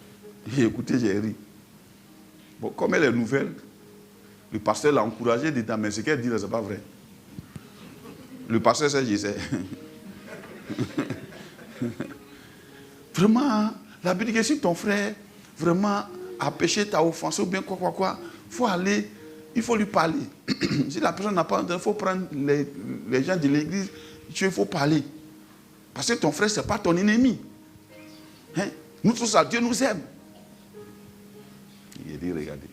J'ai écouté, j'ai ri. Bon, comme elle est nouvelle, le pasteur l'a encouragé dedans, mais ce qu'elle dit là, ce n'est pas vrai. Le pasteur sait, je sais. Vraiment, la Bible dit que si ton frère vraiment a péché, t'a offensé ou bien quoi, il faut aller, il faut lui parler. Si la personne n'a pas entendu, il faut prendre les gens de l'église, il faut parler. Parce que ton frère, ce n'est pas ton ennemi. Hein? Nous tous, ça, Dieu nous aime. Il dit, regardez.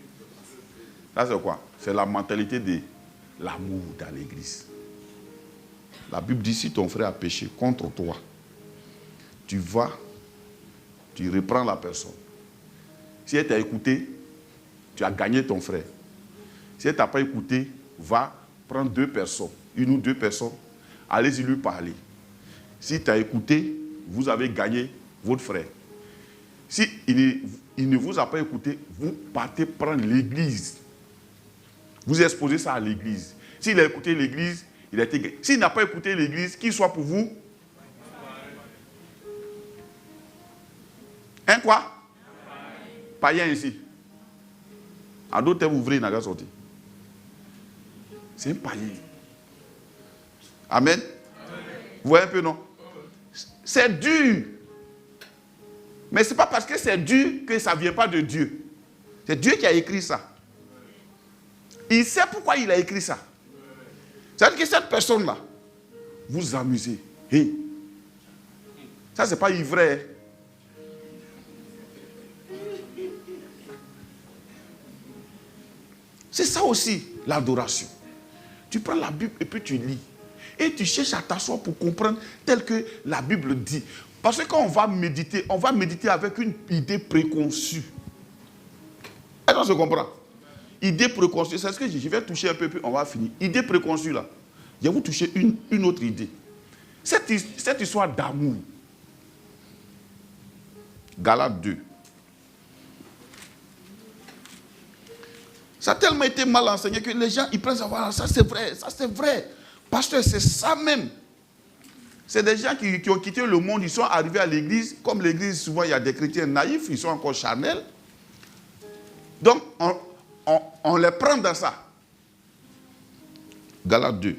Ça, c'est quoi? C'est la mentalité de l'amour dans l'église. La Bible dit, si ton frère a péché contre toi, tu vas, tu reprends la personne. Si elle t'a écouté, tu as gagné ton frère. Si elle ne t'a pas écouté, va prendre 2 personnes, 1 ou 2 personnes, allez-y lui parler. Si tu as écouté, vous avez gagné votre frère. Si il ne vous a pas écouté, vous partez prendre l'église. Vous exposez ça à l'église. S'il a écouté l'église, il a été guéri. S'il n'a pas écouté l'église, qu'il soit pour vous. Un quoi? Païen ici. En d'autres termes, ouvrier n'a pas sorti. C'est un païen. Amen. Vous voyez un peu, non? C'est dur. Mais ce n'est pas parce que c'est dur que ça ne vient pas de Dieu. C'est Dieu qui a écrit ça. Il sait pourquoi il a écrit ça. C'est-à-dire que cette personne-là, vous amusez. Hey. Ça, ce n'est pas ivraie. C'est ça aussi, l'adoration. Tu prends la Bible et puis tu lis. Et tu cherches à t'asseoir pour comprendre tel que la Bible dit. Parce que quand on va méditer avec une idée préconçue. Est-ce qu'on se comprend? Idée préconçue, c'est ce que je vais toucher un peu, puis on va finir. Idée préconçue là. Je vais vous toucher une autre idée. Cette histoire d'amour. Galates 2. Ça a tellement été mal enseigné que les gens, ils prennent ça, voilà, ça c'est vrai. Pasteur, c'est ça même. C'est des gens qui ont quitté le monde, ils sont arrivés à l'église. Comme l'église, souvent, il y a des chrétiens naïfs, ils sont encore charnels. Donc, on les prend dans ça. Galates 2.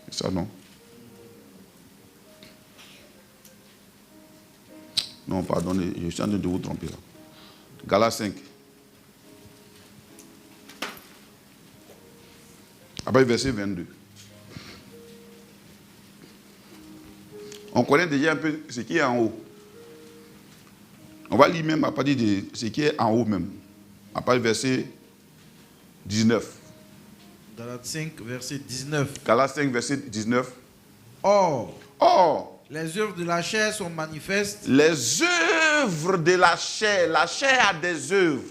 C'est ça, non? Non, pardonnez, je suis en train de vous tromper là. Galates 5. Après verset 22. On connaît déjà un peu ce qui est en haut. On va lire même à partir de ce qui est en haut même. À partir du verset 19. Galates 5, verset 19. Galates 5, verset 19. Or, les œuvres de la chair sont manifestes. Les œuvres de la chair a des œuvres.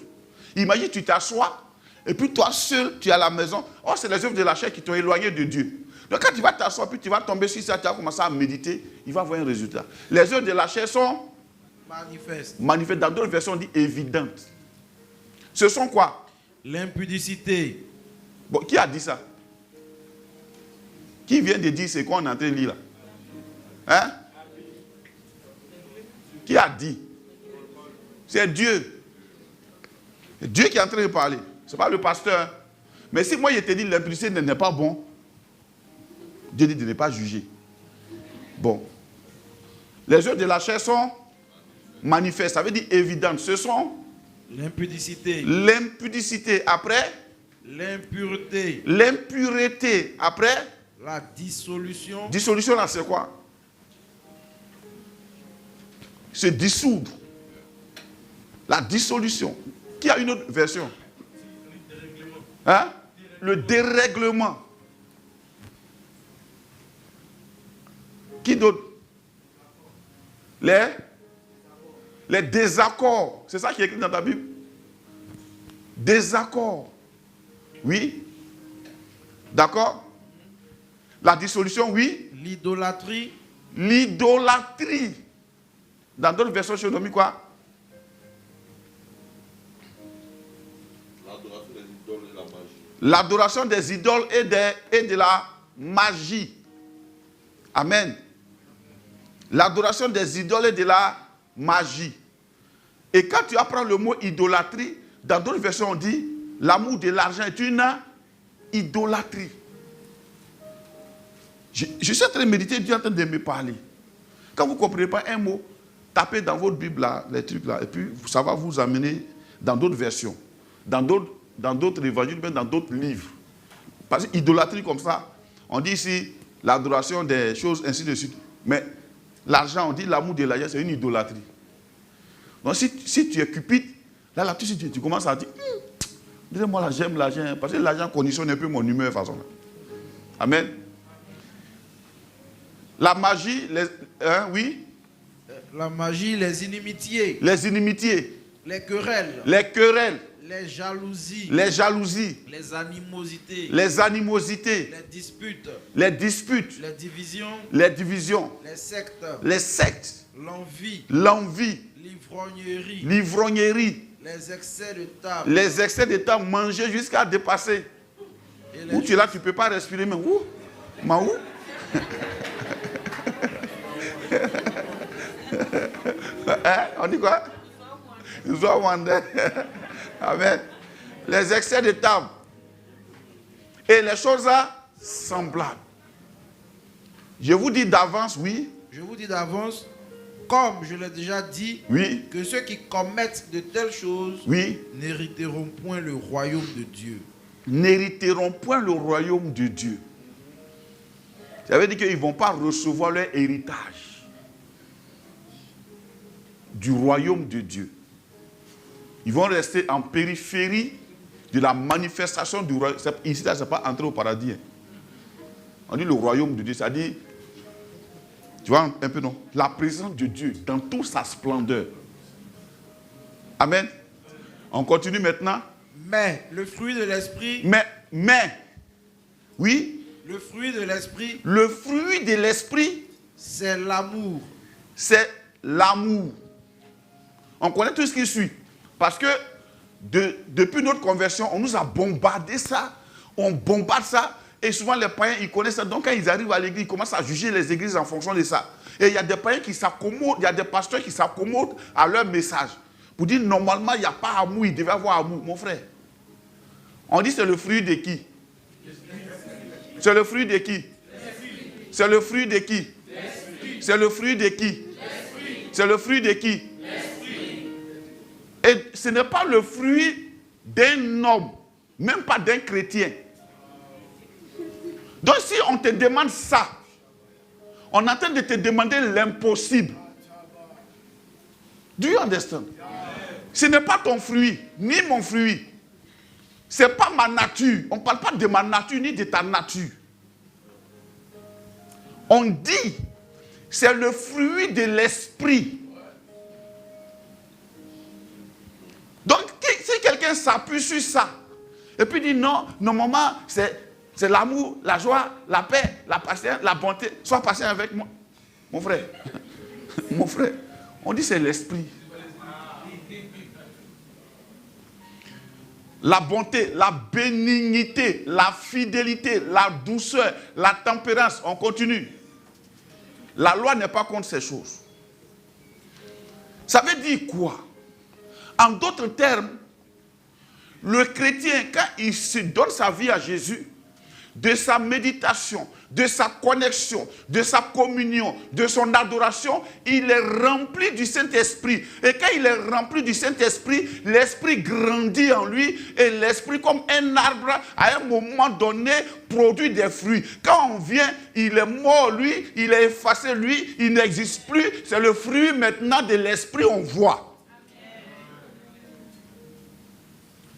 Imagine, tu t'assois, et puis toi seul, tu es à la maison. Oh, c'est les œuvres de la chair qui t'ont éloigné de Dieu. Donc quand tu vas t'asseoir, puis tu vas tomber sur ça, tu vas commencer à méditer, il va avoir un résultat. Les œuvres de la chair sont manifestes. Dans d'autres versions, on dit évidentes. Ce sont quoi? L'impudicité. Bon, qui a dit ça? Qui vient de dire ce qu'on est en train de lire là? Hein? Qui a dit? C'est Dieu. C'est Dieu qui est en train de parler. Ce n'est pas le pasteur. Mais si moi je te dis l'impudicité n'est pas bon, Dieu dit de ne pas juger. Bon. Les œuvres de la chair sont manifestes. Ça veut dire évidentes. Ce sont l'impudicité. L'impudicité. Après? L'impureté. L'impureté. Après? La dissolution. Dissolution là, c'est quoi? Se dissoudre. La dissolution. Qui a une autre version? Hein? Le dérèglement. Qui d'autre? Les désaccords. C'est ça qui est écrit dans ta Bible? Désaccords. Oui. D'accord? La dissolution, oui. L'idolâtrie. L'idolâtrie. Dans d'autres versions, je nomme quoi? L'adoration des idoles et de la magie. Amen. L'adoration des idoles et de la magie. Et quand tu apprends le mot idolâtrie, dans d'autres versions, on dit l'amour de l'argent est une idolâtrie. Je suis en train de méditer, Dieu est en train de me parler. Quand vous ne comprenez pas un mot, tapez dans votre Bible là, les trucs là, et puis ça va vous amener dans d'autres versions, dans d'autres évangiles, même dans d'autres livres. Parce que idolâtrie comme ça, on dit ici l'adoration des choses, ainsi de suite. Mais l'argent, on dit l'amour de l'argent, c'est une idolâtrie. Donc si tu es cupide, là tu commences à dire, dis-moi là, j'aime l'argent, parce que l'argent conditionne un peu mon humeur de façon là. Amen. La magie, oui. La magie, les inimitiés. Les inimitiés. Les querelles. Les querelles. Les jalousies. Les jalousies. Les animosités. Les animosités. Les disputes. Les disputes. Les divisions. Les divisions. Les sectes. Les sectes. L'envie. L'envie. L'ivrognerie. L'ivrognerie. Les excès de table. Les excès de table, manger jusqu'à dépasser. Où tu es là, tu ne peux pas respirer, mais où? Où? Hein? On dit quoi? Amen. Les excès de table. Et les choses semblables. Je vous dis d'avance, oui. Je vous dis d'avance, comme je l'ai déjà dit, Oui. que ceux qui commettent de telles choses Oui. n'hériteront point le royaume de Dieu. N'hériteront point le royaume de Dieu. Ça veut dire qu'ils ne vont pas recevoir leur héritage du royaume de Dieu. Ils vont rester en périphérie de la manifestation du royaume. Ici, là, ce n'est pas entrer au paradis. On dit le royaume de Dieu, ça dit, tu vois un peu, non? La présence de Dieu dans toute sa splendeur. Amen. On continue maintenant. Mais le fruit de l'esprit. Mais, oui. Le fruit de l'esprit. Le fruit de l'esprit. C'est l'amour. C'est l'amour. On connaît tout ce qui suit. Parce que depuis notre conversion, on nous a bombardé ça. On bombarde ça. Et souvent les païens, ils connaissent ça. Donc quand ils arrivent à l'église, ils commencent à juger les églises en fonction de ça. Et il y a des païens qui s'accommodent, il y a des pasteurs qui s'accommodent à leur message. Pour dire, normalement, il n'y a pas amour, il devait avoir amour. Mon frère, on dit c'est le fruit de qui? C'est le fruit de qui? C'est le fruit de qui? C'est le fruit de qui? C'est le fruit de qui? Et ce n'est pas le fruit d'un homme, même pas d'un chrétien. Donc si on te demande ça, on est en train de te demander l'impossible. Do you understand? Ce n'est pas ton fruit, ni mon fruit. Ce n'est pas ma nature. On ne parle pas de ma nature, ni de ta nature. On dit, c'est le fruit de l'esprit. Donc, si quelqu'un s'appuie sur ça, et puis dit non, normalement, c'est l'amour, la joie, la paix, la patience, la bonté. Sois patient avec moi. Mon frère, mon frère, on dit c'est l'esprit. La bonté, la bénignité, la fidélité, la douceur, la tempérance, on continue. La loi n'est pas contre ces choses. Ça veut dire quoi? En d'autres termes, le chrétien, quand il se donne sa vie à Jésus, de sa méditation, de sa connexion, de sa communion, de son adoration, il est rempli du Saint-Esprit. Et quand il est rempli du Saint-Esprit, l'Esprit grandit en lui et l'Esprit, comme un arbre, à un moment donné, produit des fruits. Quand on vient, il est mort, lui, il est effacé, lui, il n'existe plus. C'est le fruit maintenant de l'Esprit, on voit.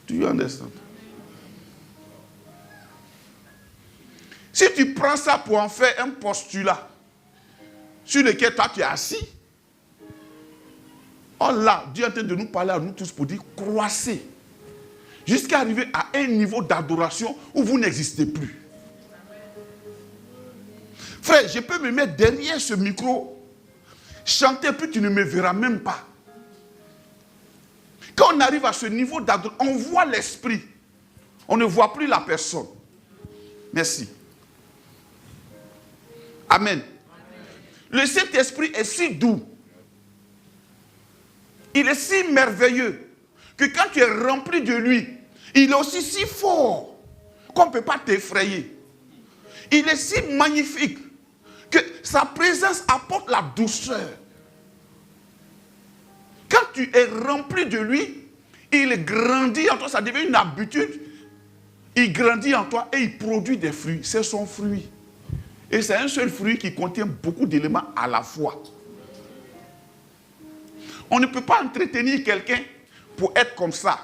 Do you understand? Si tu prends ça pour en faire un postulat sur lequel toi tu es assis, oh là, Dieu est en train de nous parler à nous tous pour dire croissez jusqu'à arriver à un niveau d'adoration où vous n'existez plus. Frère, je peux me mettre derrière ce micro, chanter, puis tu ne me verras même pas. Quand on arrive à ce niveau d'adoration, on voit l'esprit. On ne voit plus la personne. Merci. Amen. Le Saint-Esprit est si doux. Il est si merveilleux que quand tu es rempli de lui, il est aussi si fort qu'on ne peut pas t'effrayer. Il est si magnifique que sa présence apporte la douceur. Quand tu es rempli de lui, il grandit en toi, ça devient une habitude. Il grandit en toi et il produit des fruits. C'est son fruit. Et c'est un seul fruit qui contient beaucoup d'éléments à la fois. On ne peut pas entretenir quelqu'un pour être comme ça.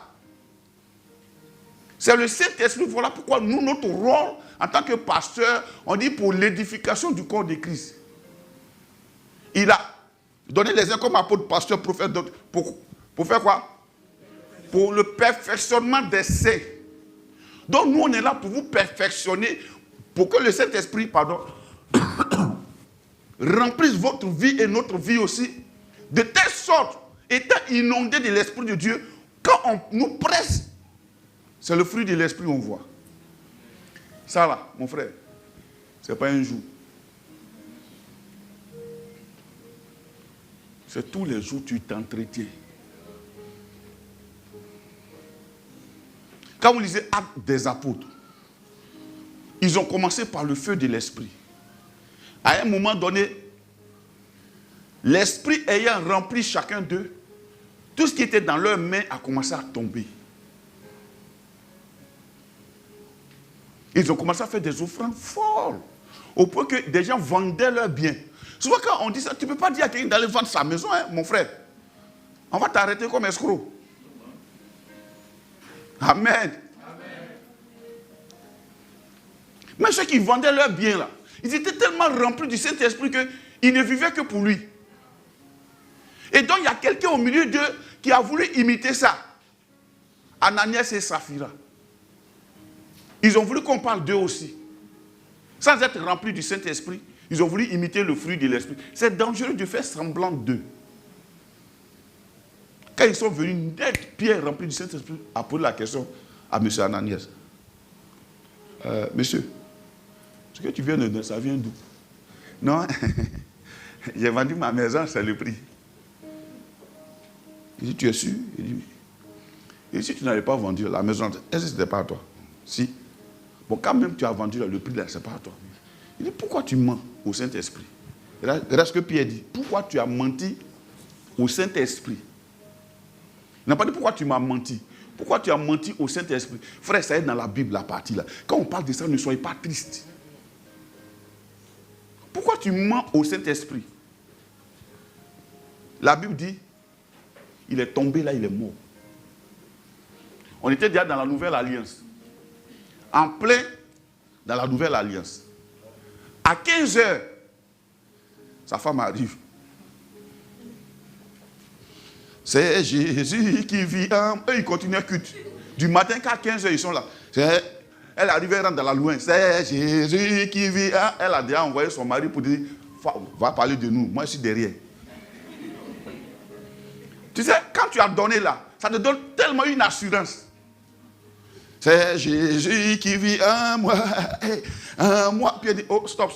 C'est le Saint-Esprit. Voilà pourquoi nous, notre rôle en tant que pasteur, on dit pour l'édification du corps de Christ. Il a donné les uns comme apôtre, pasteur, prophète, pour faire quoi? Pour le perfectionnement des saints. Donc nous, on est là pour vous perfectionner, pour que le Saint-Esprit, remplisse votre vie et notre vie aussi, de telle sorte, étant inondé de l'Esprit de Dieu, quand Quand on nous presse, c'est le fruit de l'esprit qu'on voit. Ça là, mon frère, ce n'est pas un jour. C'est tous les jours que tu t'entretiens. Quand vous lisez Actes des Apôtres, ils ont commencé par le feu de l'esprit. À un moment donné, l'esprit ayant rempli chacun d'eux, tout ce qui était dans leurs mains a commencé à tomber. Ils ont commencé à faire des offrandes folles, au point que des gens vendaient leurs biens. Souvent quand on dit ça, tu ne peux pas dire à quelqu'un d'aller vendre sa maison, hein, mon frère. On va t'arrêter comme escroc. Amen. Mais ceux qui vendaient leurs biens là, ils étaient tellement remplis du Saint-Esprit qu'ils ne vivaient que pour lui. Et donc il y a quelqu'un au milieu d'eux qui a voulu imiter ça. Ananias et Saphira. Ils ont voulu qu'on parle d'eux aussi. Sans être remplis du Saint-Esprit, ils ont voulu imiter le fruit de l'Esprit. C'est dangereux de faire semblant d'eux. Quand ils sont venus net, Pierre rempli du Saint-Esprit a posé la question à M. Ananias. Monsieur, ce que tu viens de dire, ça vient d'où? Non, j'ai vendu ma maison, c'est le prix. Il dit, tu es sûr? Il dit, oui. Et si tu n'avais pas vendu la maison, est-ce que ce n'était pas à toi? Si. Bon, quand même tu as vendu le prix, là, ce n'est pas à toi. Il dit, pourquoi tu mens au Saint-Esprit? Regarde ce que Pierre dit. Pourquoi tu as menti au Saint-Esprit? Il n'a pas dit pourquoi tu m'as menti. Pourquoi tu as menti au Saint-Esprit? Frère, ça est dans la Bible, la partie là. Quand on parle de ça, ne soyez pas tristes. Pourquoi tu mens au Saint-Esprit? La Bible dit, il est tombé là, il est mort. On était déjà dans la nouvelle alliance. En plein dans la nouvelle alliance. À 15 heures, sa femme arrive. C'est Jésus qui vit en... Eux, ils continuent à culte. Du matin qu'à 15 heures, ils sont là. Elle arrive, elle rentre dans la loin. C'est Jésus qui vit en... Elle a déjà envoyé son mari pour dire, va parler de nous. Moi, je suis derrière. Tu sais, quand tu as donné là, ça te donne tellement une assurance. C'est Jésus qui vit en moi. En moi. Puis elle dit, oh, stop.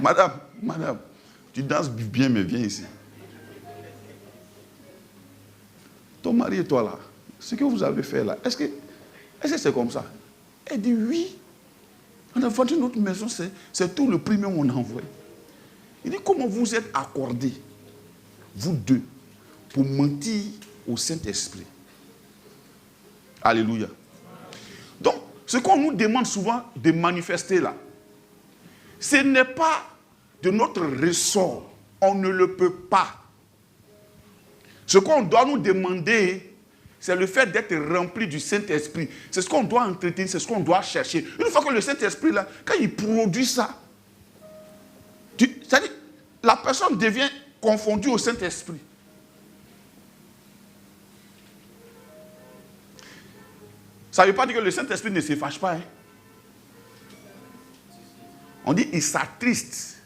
Madame, tu danses bien, mais viens ici. Ton mari et toi là, ce que vous avez fait là, est-ce que c'est comme ça? Elle dit oui. On a vendu notre maison, c'est tout le prix même qu'on a envoyé. Il dit, comment vous êtes accordés, vous deux, pour mentir au Saint-Esprit? Alléluia. Donc, ce qu'on nous demande souvent de manifester là, ce n'est pas de notre ressort. On ne le peut pas. Ce qu'on doit nous demander, c'est le fait d'être rempli du Saint-Esprit. C'est ce qu'on doit entretenir, c'est ce qu'on doit chercher. Une fois que le Saint-Esprit, là, quand il produit ça, c'est-à-dire, la personne devient confondue au Saint-Esprit. Ça ne veut pas dire que le Saint-Esprit ne se fâche pas. Hein? On dit il s'attriste.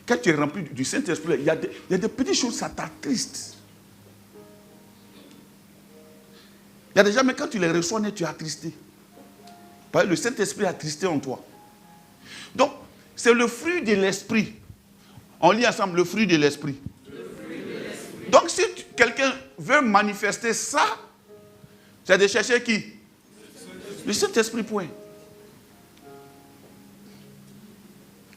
Quand tu es rempli du Saint-Esprit, il y a des petites choses, ça t'attriste. Il y a des gens, mais quand tu les reçois, tu es attristé. Parce que le Saint-Esprit est attristé en toi. Donc, c'est le fruit de l'Esprit. On lit ensemble le fruit de l'Esprit. Donc, si quelqu'un veut manifester ça, c'est de chercher qui? Le Saint-Esprit, point.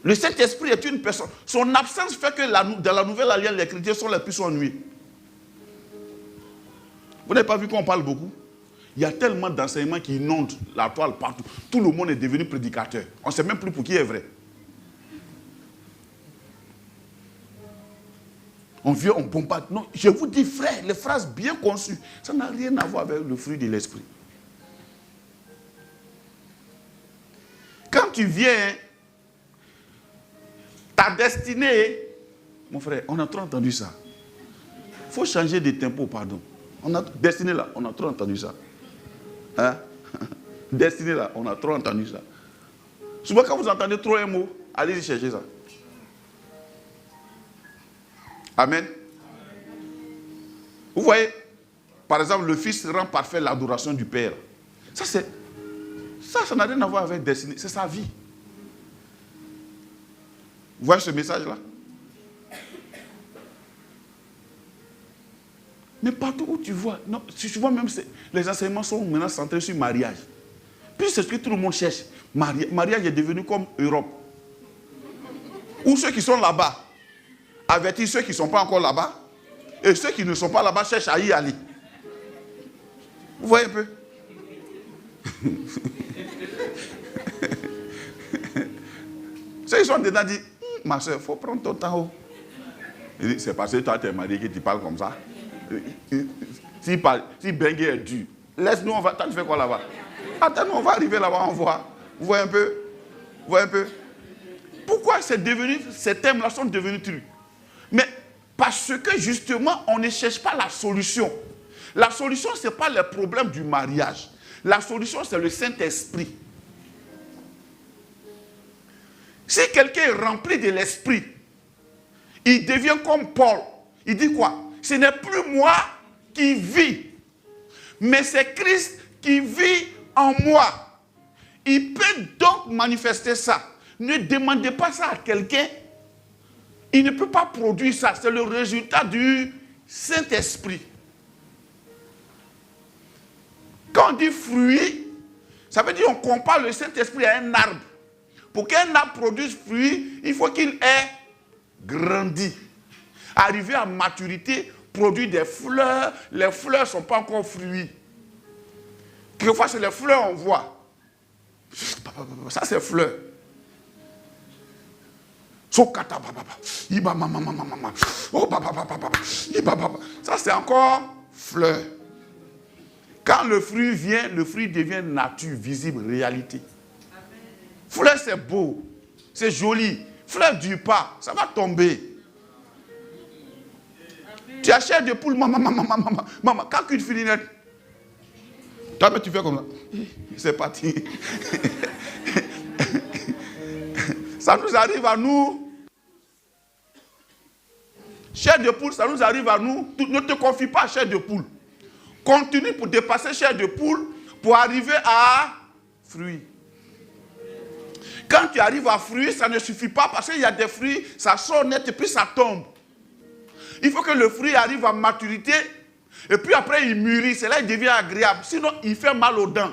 Le Saint-Esprit est une personne. Son absence fait que dans la nouvelle alliance, les chrétiens sont les plus ennuyés. Vous n'avez pas vu qu'on parle beaucoup? Il y a tellement d'enseignements qui inondent la toile partout. Tout le monde est devenu prédicateur. On ne sait même plus pour qui est vrai. On vient, on bombarde. Non, je vous dis, frère, les phrases bien conçues, ça n'a rien à voir avec le fruit de l'esprit. Quand tu viens, ta destinée, mon frère, on a trop entendu ça. Il faut changer de tempo, pardon. Destinée là, on a trop entendu ça. Hein? Destinée là, on a trop entendu ça. Souvent quand vous entendez trop un mot, allez-y chercher ça. Amen. Vous voyez, par exemple, le Fils rend parfait l'adoration du Père. Ça n'a rien à voir avec destinée, c'est sa vie. Vous voyez ce message-là? Mais partout où tu vois, non, si tu vois même, les enseignements sont maintenant centrés sur le mariage. Puis c'est ce que tout le monde cherche. Mariage est devenu comme Europe. Où ceux qui sont là-bas avertissent ceux qui ne sont pas encore là-bas. Et ceux qui ne sont pas là-bas cherchent à y aller. Vous voyez un peu? Ceux qui sont dedans disent, ma soeur, il faut prendre ton temps. Il dit, c'est parce que toi tu es marié que tu parles comme ça. Si Bengue est dur, laisse-nous, on va. Toi, tu fais quoi là-bas? Attends, on va arriver là-bas, on voit. Vous voyez un peu? Vous voyez un peu? Pourquoi ces thèmes-là sont devenus trucs? Mais parce que justement, on ne cherche pas la solution. La solution, ce n'est pas le problème du mariage. La solution, c'est le Saint-Esprit. Si quelqu'un est rempli de l'Esprit, il devient comme Paul. Il dit quoi? Ce n'est plus moi qui vis, mais c'est Christ qui vit en moi. Il peut donc manifester ça. Ne demandez pas ça à quelqu'un. Il ne peut pas produire ça. C'est le résultat du Saint-Esprit. Quand on dit fruit, ça veut dire qu'on compare le Saint-Esprit à un arbre. Pour qu'un arbre produise fruit, il faut qu'il ait grandi. Arriver à maturité, produire des fleurs. Les fleurs ne sont pas encore fruits. Quelquefois, c'est les fleurs qu'on voit. Ça, c'est fleurs. Ça, c'est encore fleur. Quand le fruit vient, le fruit devient nature, visible, réalité. Fleur, c'est beau, c'est joli. Fleur ne dure pas, ça va tomber. Tu achètes des poules, maman, quand une finie net, toi, tu fais comme ça. C'est parti. Ça nous arrive à nous. Chair de poule, ça nous arrive à nous. Ne te confie pas à chair de poule. Continue pour dépasser chair de poule pour arriver à fruit. Quand tu arrives à fruit, ça ne suffit pas parce qu'il y a des fruits, ça sort net et puis ça tombe. Il faut que le fruit arrive à maturité et puis après il mûrit. C'est là qu'il devient agréable. Sinon, il fait mal aux dents.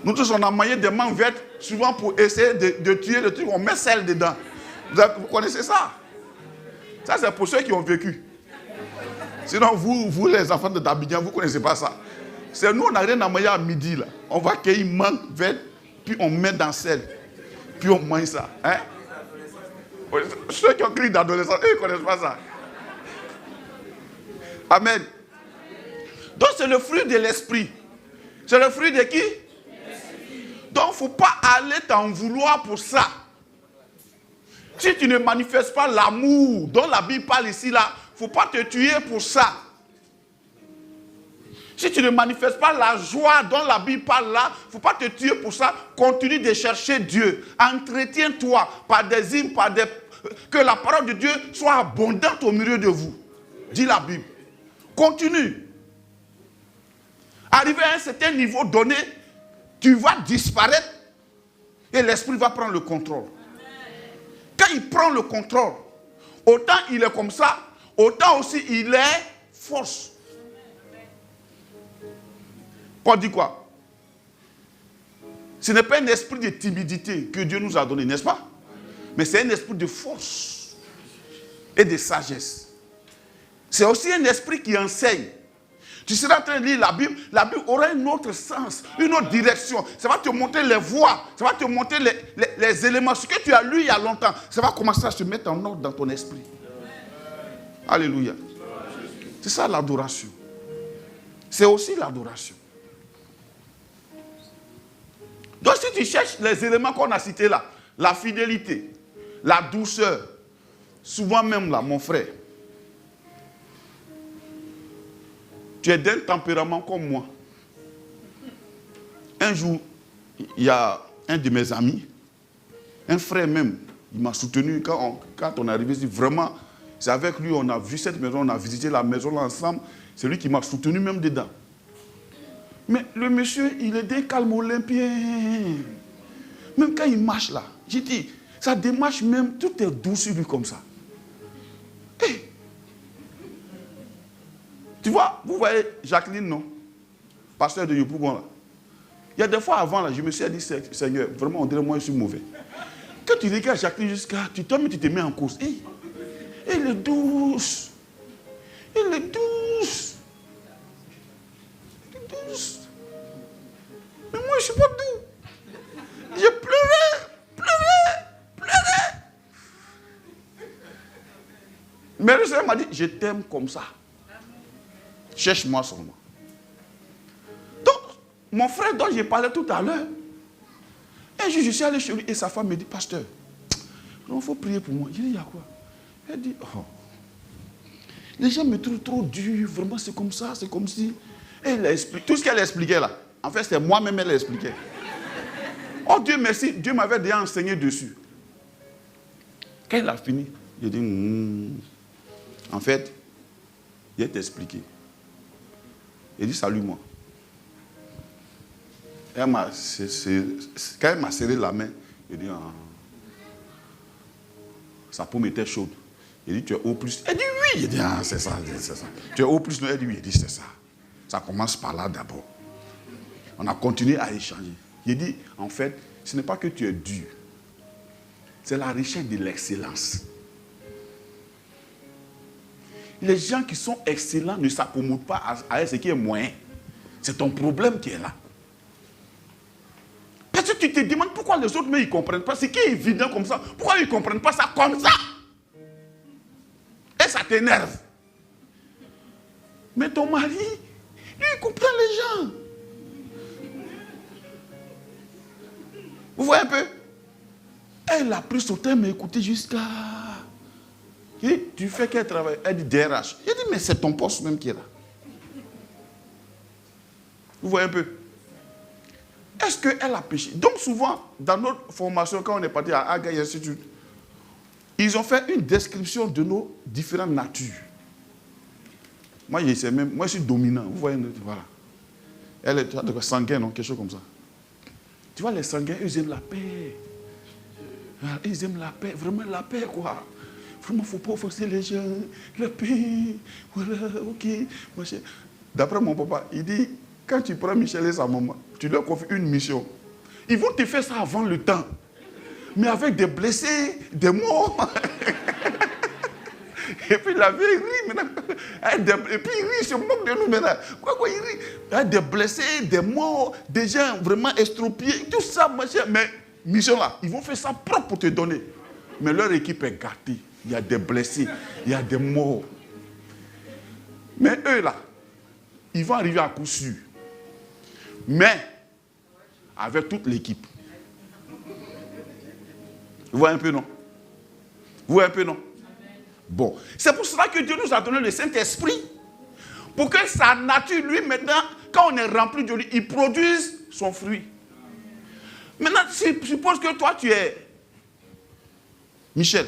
Nous tous, on a maillé des mangues vertes, souvent pour essayer de tuer le truc, on met sel dedans. Vous connaissez ça? Ça, c'est pour ceux qui ont vécu. Sinon, vous les enfants de d'Abidjan, vous ne connaissez pas ça. C'est nous, on n'a rien à manger à midi. Là. On va cueillir mangue verte, puis on met dans sel. Puis on mange ça. Hein? Ceux qui ont crié d'adolescents, eux, ils ne connaissent pas ça. Amen. Donc, c'est le fruit de l'esprit. C'est le fruit de qui? Donc, il ne faut pas aller t'en vouloir pour ça. Si tu ne manifestes pas l'amour dont la Bible parle ici, là, il ne faut pas te tuer pour ça. Si tu ne manifestes pas la joie dont la Bible parle là, il ne faut pas te tuer pour ça. Continue de chercher Dieu. Entretiens-toi par des hymnes, que la parole de Dieu soit abondante au milieu de vous. Dit la Bible. Continue. Arrivé à un certain niveau donné, tu vas disparaître et l'esprit va prendre le contrôle. Quand il prend le contrôle, autant il est comme ça, autant aussi il est force. Paul dit quoi? Ce n'est pas un esprit de timidité que Dieu nous a donné, n'est-ce pas? Mais c'est un esprit de force et de sagesse. C'est aussi un esprit qui enseigne. Tu seras en train de lire la Bible aura un autre sens, une autre direction. Ça va te montrer les voies, ça va te montrer les éléments. Ce que tu as lu il y a longtemps, ça va commencer à se mettre en ordre dans ton esprit. Alléluia. C'est ça l'adoration. C'est aussi l'adoration. Donc si tu cherches les éléments qu'on a cités là, la fidélité, la douceur, souvent même là, mon frère, tu es d'un tempérament comme moi. Un jour, il y a un de mes amis, un frère même, il m'a soutenu quand on est arrivé ici. Vraiment, C'est avec lui, on a vu cette maison, on a visité la maison là ensemble. C'est lui qui m'a soutenu même dedans. Mais le monsieur, il est d'un calme olympien. Même quand il marche là, j'ai dit, sa démarche même, tout est doux sur lui comme ça. Hey. Tu vois, vous voyez Jacqueline, non? Pasteur de Yopougon là. Il y a des fois avant là, je me suis dit, Seigneur, vraiment, on dirait moi, je suis mauvais. Quand tu regardes Jacqueline jusqu'à, tu tombes et tu te mets en cause. Hey. Elle est douce. Elle est douce. Elle est douce. Mais moi, je ne suis pas doux. J'ai pleuré. Mais le Seigneur m'a dit, je t'aime comme ça. Cherche-moi seulement. Donc, mon frère dont j'ai parlé tout à l'heure, un jour, je suis allé chez lui et sa femme me dit, pasteur, il faut prier pour moi. Je dis, il y a quoi? Elle dit, oh, les gens me trouvent trop dur, vraiment c'est comme ça, c'est comme si. Et elle explique, tout ce qu'elle expliquait là, en fait c'est moi-même elle expliquait. Oh Dieu merci, Dieu m'avait déjà enseigné dessus. Quand elle a fini, j'ai dit, en fait, il a t'expliqué. Il dit, salue-moi. Quand elle m'a serré la main, il dit, sa paume était chaude. Il dit, tu es au plus. Elle dit, oui. Il dit, c'est ça, c'est ça. Tu es au plus. Elle dit, oui. Il dit, c'est ça. Ça commence par là d'abord. On a continué à échanger. Il dit, en fait, ce n'est pas que tu es dur. C'est la richesse de l'excellence. Les gens qui sont excellents ne s'accommodent pas à ce qui est moyen. C'est ton problème qui est là. Parce que tu te demandes pourquoi les autres, mais ils ne comprennent pas. Ce qui est évident comme ça, pourquoi ils ne comprennent pas ça comme ça? Et ça t'énerve. Mais ton mari, lui, il comprend les gens. Vous voyez un peu? Elle a pris son temps à m'écouter jusqu'à... Il dit, tu fais quel travail? Elle dit DRH. Il dit, mais c'est ton poste même qui est là. Vous voyez un peu? Est-ce qu'elle a péché? Donc souvent, dans notre formation, quand on est parti à Agaï Institute, ils ont fait une description de nos différentes natures. Moi, je suis dominant. Vous voyez, voilà. Elle est sanguine, non? Quelque chose comme ça. Tu vois, les sanguins, ils aiment la paix. Ils aiment la paix, vraiment la paix, quoi. Vraiment, il ne faut pas forcer les gens. La paix, voilà, ok. D'après mon papa, il dit, quand tu prends Michel et sa maman, tu leur confies une mission. Ils vont te faire ça avant le temps. Mais avec des blessés, des morts. Et puis la vieille rit maintenant. Et puis il rit, il se moque de nous maintenant. Quoi, il rit. Il y a des blessés, des morts, des gens vraiment estropiés, tout ça, machin. Mais mission là, ils vont faire ça propre pour te donner. Mais leur équipe est gâtée. Il y a des blessés, il y a des morts. Mais eux là, ils vont arriver à coup sûr. Mais avec toute l'équipe. Vous voyez un peu, non? Vous voyez un peu, non? Bon. C'est pour cela que Dieu nous a donné le Saint-Esprit. Pour que sa nature, lui, maintenant, quand on est rempli de lui, il produise son fruit. Maintenant, suppose que toi, tu es Michel.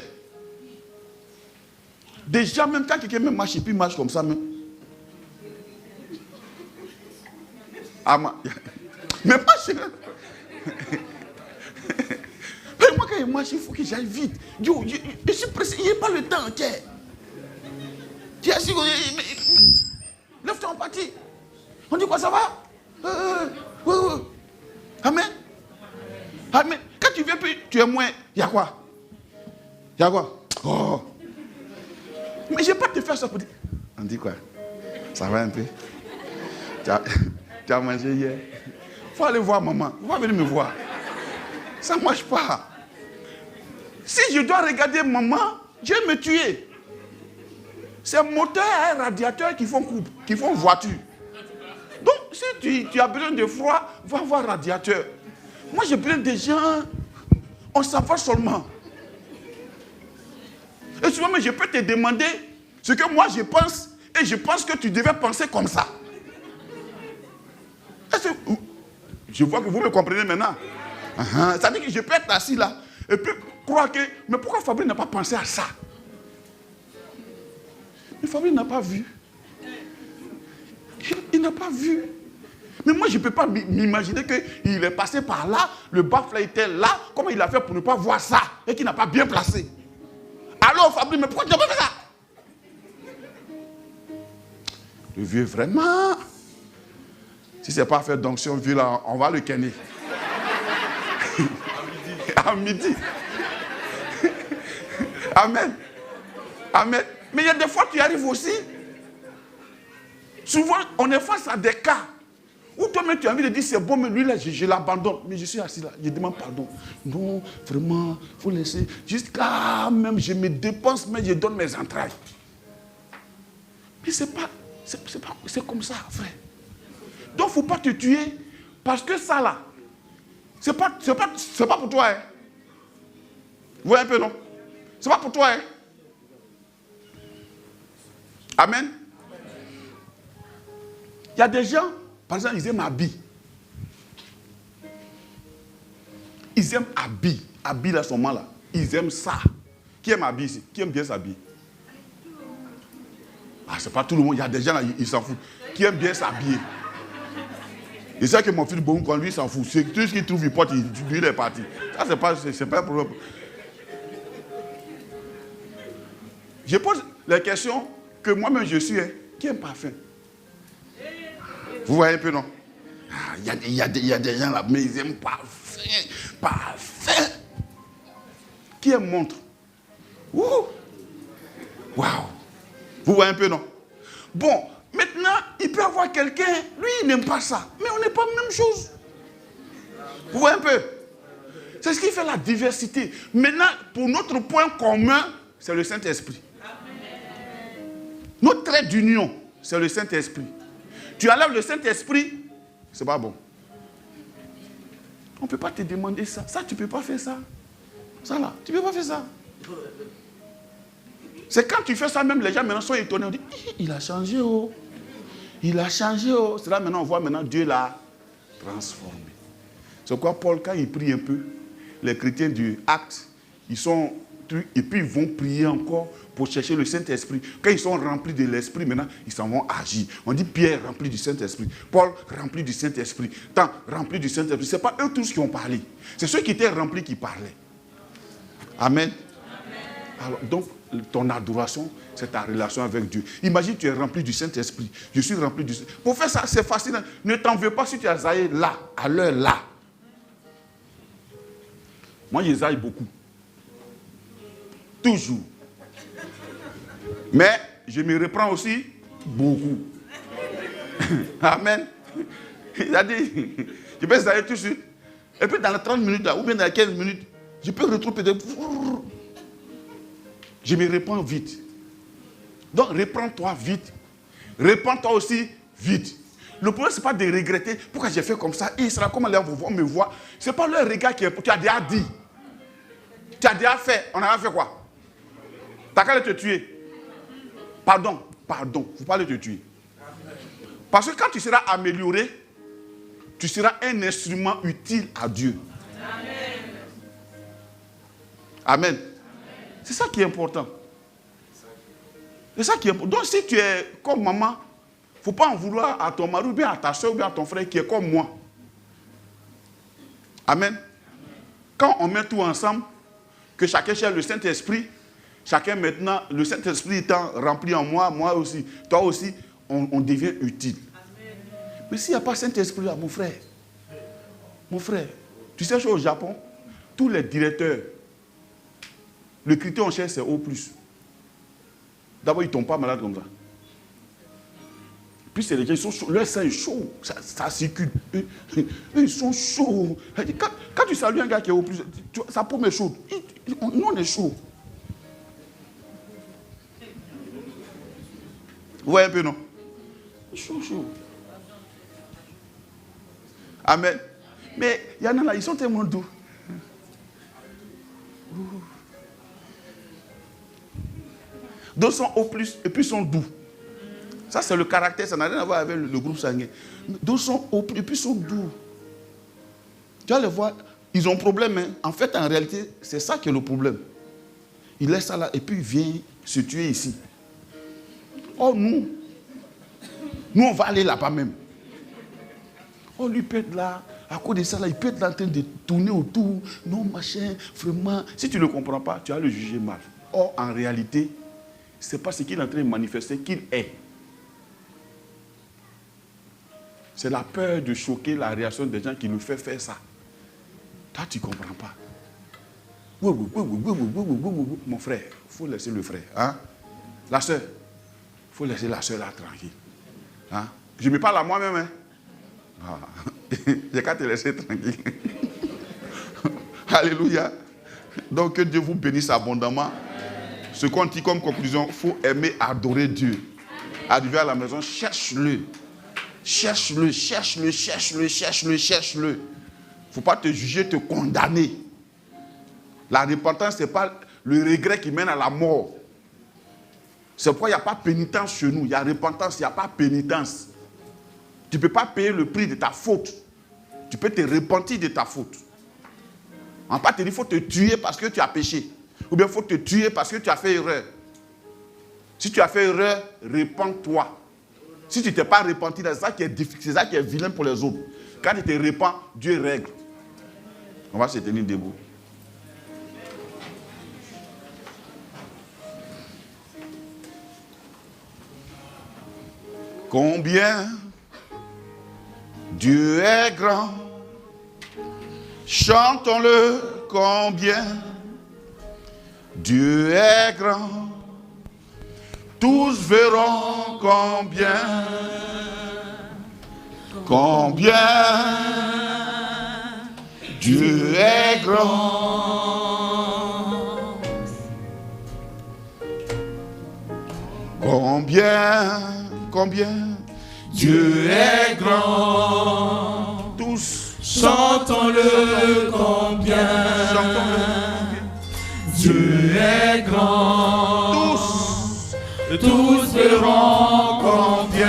Déjà, même quand quelqu'un me marche et puis marche comme ça, même. Mais marche. Mais moi, quand il marche, il faut que j'aille vite. Je suis pressé, il n'y a pas le temps. Tu es assis, lève-toi en partie. On dit quoi, ça va? Amen. Amen. Quand tu viens, puis tu es moins. Il y a quoi? Il y a quoi? Oh. Mais je ne vais pas te faire ça pour dire. On dit quoi? Ça va un peu? Tu as mangé hier? Il faut aller voir maman. Il va venir me voir. Ça ne marche pas. Si je dois regarder maman, je vais me tuer. C'est moteur et un radiateur qui font couple, qui font voiture. Donc, si tu as besoin de froid, va voir radiateur. Moi, j'ai besoin des gens, on s'en va seulement. Et souvent, je peux te demander ce que moi je pense, et je pense que tu devais penser comme ça. Je vois que vous me comprenez maintenant. Ça veut dire que je peux être assis là, et puis croire que, mais pourquoi Fabrice n'a pas pensé à ça? Mais Fabrice n'a pas vu. Il n'a pas vu. Mais moi, je ne peux pas m'imaginer qu'il est passé par là, le baffle était là, comment il a fait pour ne pas voir ça et qu'il n'a pas bien placé. Alors Fabrice, mais pourquoi tu n'as pas fait ça? Le vieux, vraiment, si ce n'est pas faire d'onction, vieux là, on va le kenner. À midi. Amen. Amen. Mais il y a des fois, tu arrives aussi. Souvent, on est face à des cas où toi-même, tu as envie de dire, c'est bon, mais lui, là, je l'abandonne. Mais je suis assis là, je demande pardon. Non, vraiment, il faut laisser. Jusqu'à même, je me dépense, mais je donne mes entrailles. Mais c'est comme ça, frère. Donc, il ne faut pas te tuer, parce que ça, là, c'est pas pour toi, hein. Vous voyez un peu, non? C'est pas pour toi, hein. Amen. Il y a des gens, par exemple, ils aiment habiller. Ils aiment habiller. Habiller là, ce moment-là. Ils aiment ça. Qui aime habiller ici? Qui aime bien s'habiller? Ah, c'est pas tout le monde. Il y a des gens là, ils s'en foutent. Qui aiment bien s'habiller? Et c'est que mon fils bon, quand lui, il s'en fout. C'est tout ce qu'il trouve, il porte, lui, il est parti. Ça, c'est pas un problème. Je pose les questions que moi-même je suis. Hein. Qui aime parfum? Vous voyez un peu, non? Il y a des gens là, mais ils aiment parfum. Parfum. Qui aime montre? Waouh! Vous voyez un peu, non? Bon, maintenant, il peut y avoir quelqu'un, lui, il n'aime pas ça. Mais on n'est pas la même chose. Vous voyez un peu? C'est ce qui fait la diversité. Maintenant, pour notre point commun, c'est le Saint-Esprit. Notre trait d'union, c'est le Saint-Esprit. Tu enlèves le Saint-Esprit, c'est pas bon. On ne peut pas te demander ça. Ça, tu ne peux pas faire ça. Ça là, tu ne peux pas faire ça. C'est quand tu fais ça, même les gens maintenant sont étonnés. On dit, il a changé, oh. Il a changé, oh. C'est là maintenant, on voit maintenant Dieu l'a transformé. C'est quoi Paul, quand il prie un peu, les chrétiens du Acte, ils sont, et puis ils vont prier encore pour chercher le Saint-Esprit. Quand ils sont remplis de l'Esprit, maintenant, ils s'en vont agir. On dit Pierre rempli du Saint-Esprit, Paul rempli du Saint-Esprit, tant rempli du Saint-Esprit. Ce n'est pas eux tous qui ont parlé. C'est ceux qui étaient remplis qui parlaient. Amen. Alors, donc, ton adoration, c'est ta relation avec Dieu. Imagine, tu es rempli du Saint-Esprit. Je suis rempli du Saint-Esprit. Pour faire ça, c'est facile. Ne t'en veux pas si tu as zaillé là, à l'heure là. Moi, je zaille beaucoup. Toujours. Mais je me reprends aussi beaucoup. Amen. Il a dit, je peux zailler tout de suite. Et puis dans les 30 minutes, là, ou bien dans les 15 minutes, je peux retrouver des... Je me reprends vite. Donc, reprends-toi vite. Reprends-toi aussi vite. Le problème, ce n'est pas de regretter pourquoi j'ai fait comme ça. Et il sera comme on me voit. Ce n'est pas le regard qui est... Tu as déjà dit. Tu as déjà fait. On a fait quoi? Tu as qu'à te tuer. Pardon. Vous parlez de te tuer. Parce que quand tu seras amélioré, tu seras un instrument utile à Dieu. Amen. C'est ça qui est important. C'est ça qui est important. Donc si tu es comme maman, il ne faut pas en vouloir à ton mari ou bien à ta soeur ou bien à ton frère qui est comme moi. Amen. Quand on met tout ensemble, que chacun cherche le Saint-Esprit, chacun maintenant, le Saint-Esprit étant rempli en moi, moi aussi, toi aussi, on devient utile. Amen. Mais s'il n'y a pas Saint-Esprit là, mon frère, tu sais, je suis au Japon, tous les directeurs, le critère on cherche, c'est O+. D'abord, ils ne tombent pas malades comme ça. Puis, c'est les gens, ils sont chauds. Leur sein est chaud. Ça circule. Eux, ils sont chauds. Quand tu salues un gars qui est O+, sa paume est chaude. Nous, on est chaud. Vous voyez un peu, non? Chaud. Amen. Mais il y en a là, ils sont tellement doux. D'autres sont au plus et puis sont doux. Ça, c'est le caractère, ça n'a rien à voir avec le groupe sanguin. D'autres sont au plus et puis sont doux. Tu vas les voir, ils ont un problème. Hein. En fait, en réalité, c'est ça qui est le problème. Il laisse ça là et puis il vient se tuer ici. Oh, nous, on va aller là-bas même. Oh, lui peut être là, à cause de ça, là, il peut être là en train de tourner autour. Non, machin, vraiment. Si tu ne le comprends pas, tu vas le juger mal. Or, en réalité, ce n'est pas ce qu'il est en train de manifester qu'il est. C'est la peur de choquer la réaction des gens qui nous fait faire ça. Toi, tu ne comprends pas. Mon frère, il faut laisser le frère. Hein? La soeur, il faut laisser la soeur là tranquille. Hein? Je me parle à moi-même. Hein? Ah. J'ai qu'à te laisser tranquille. Alléluia. Donc que Dieu vous bénisse abondamment. Ce qu'on dit comme conclusion, il faut aimer, adorer Dieu. Arriver à la maison, cherche-le. Cherche-le, cherche-le, cherche-le, cherche-le, cherche-le. Il ne faut pas te juger, te condamner. La repentance, ce n'est pas le regret qui mène à la mort. C'est pourquoi il n'y a pas pénitence chez nous. Il y a repentance, il n'y a pas pénitence. Tu ne peux pas payer le prix de ta faute. Tu peux te repentir de ta faute. On ne va pas te dire qu'il faut te tuer parce que tu as péché. Ou bien il faut te tuer parce que tu as fait erreur. Si tu as fait erreur, repens-toi. Si tu ne t'es pas repenti, c'est ça qui est difficile, c'est ça qui est vilain pour les autres. Quand tu te repens, Dieu règle. On va se tenir debout. Combien Dieu est grand, chantons-le, combien Dieu est grand, tous verront combien Dieu est grand, combien Dieu est grand, tous chantons-le combien Dieu est grand, tous verront combien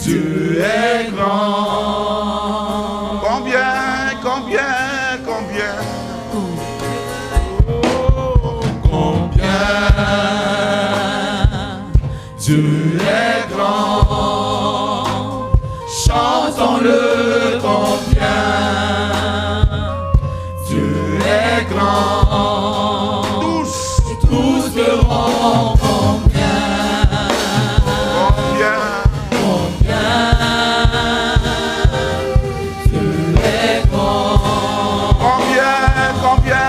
Dieu est grand, combien Dieu est grand, chantons-le combien Dieu est grand, tous verront combien Dieu est grand, combien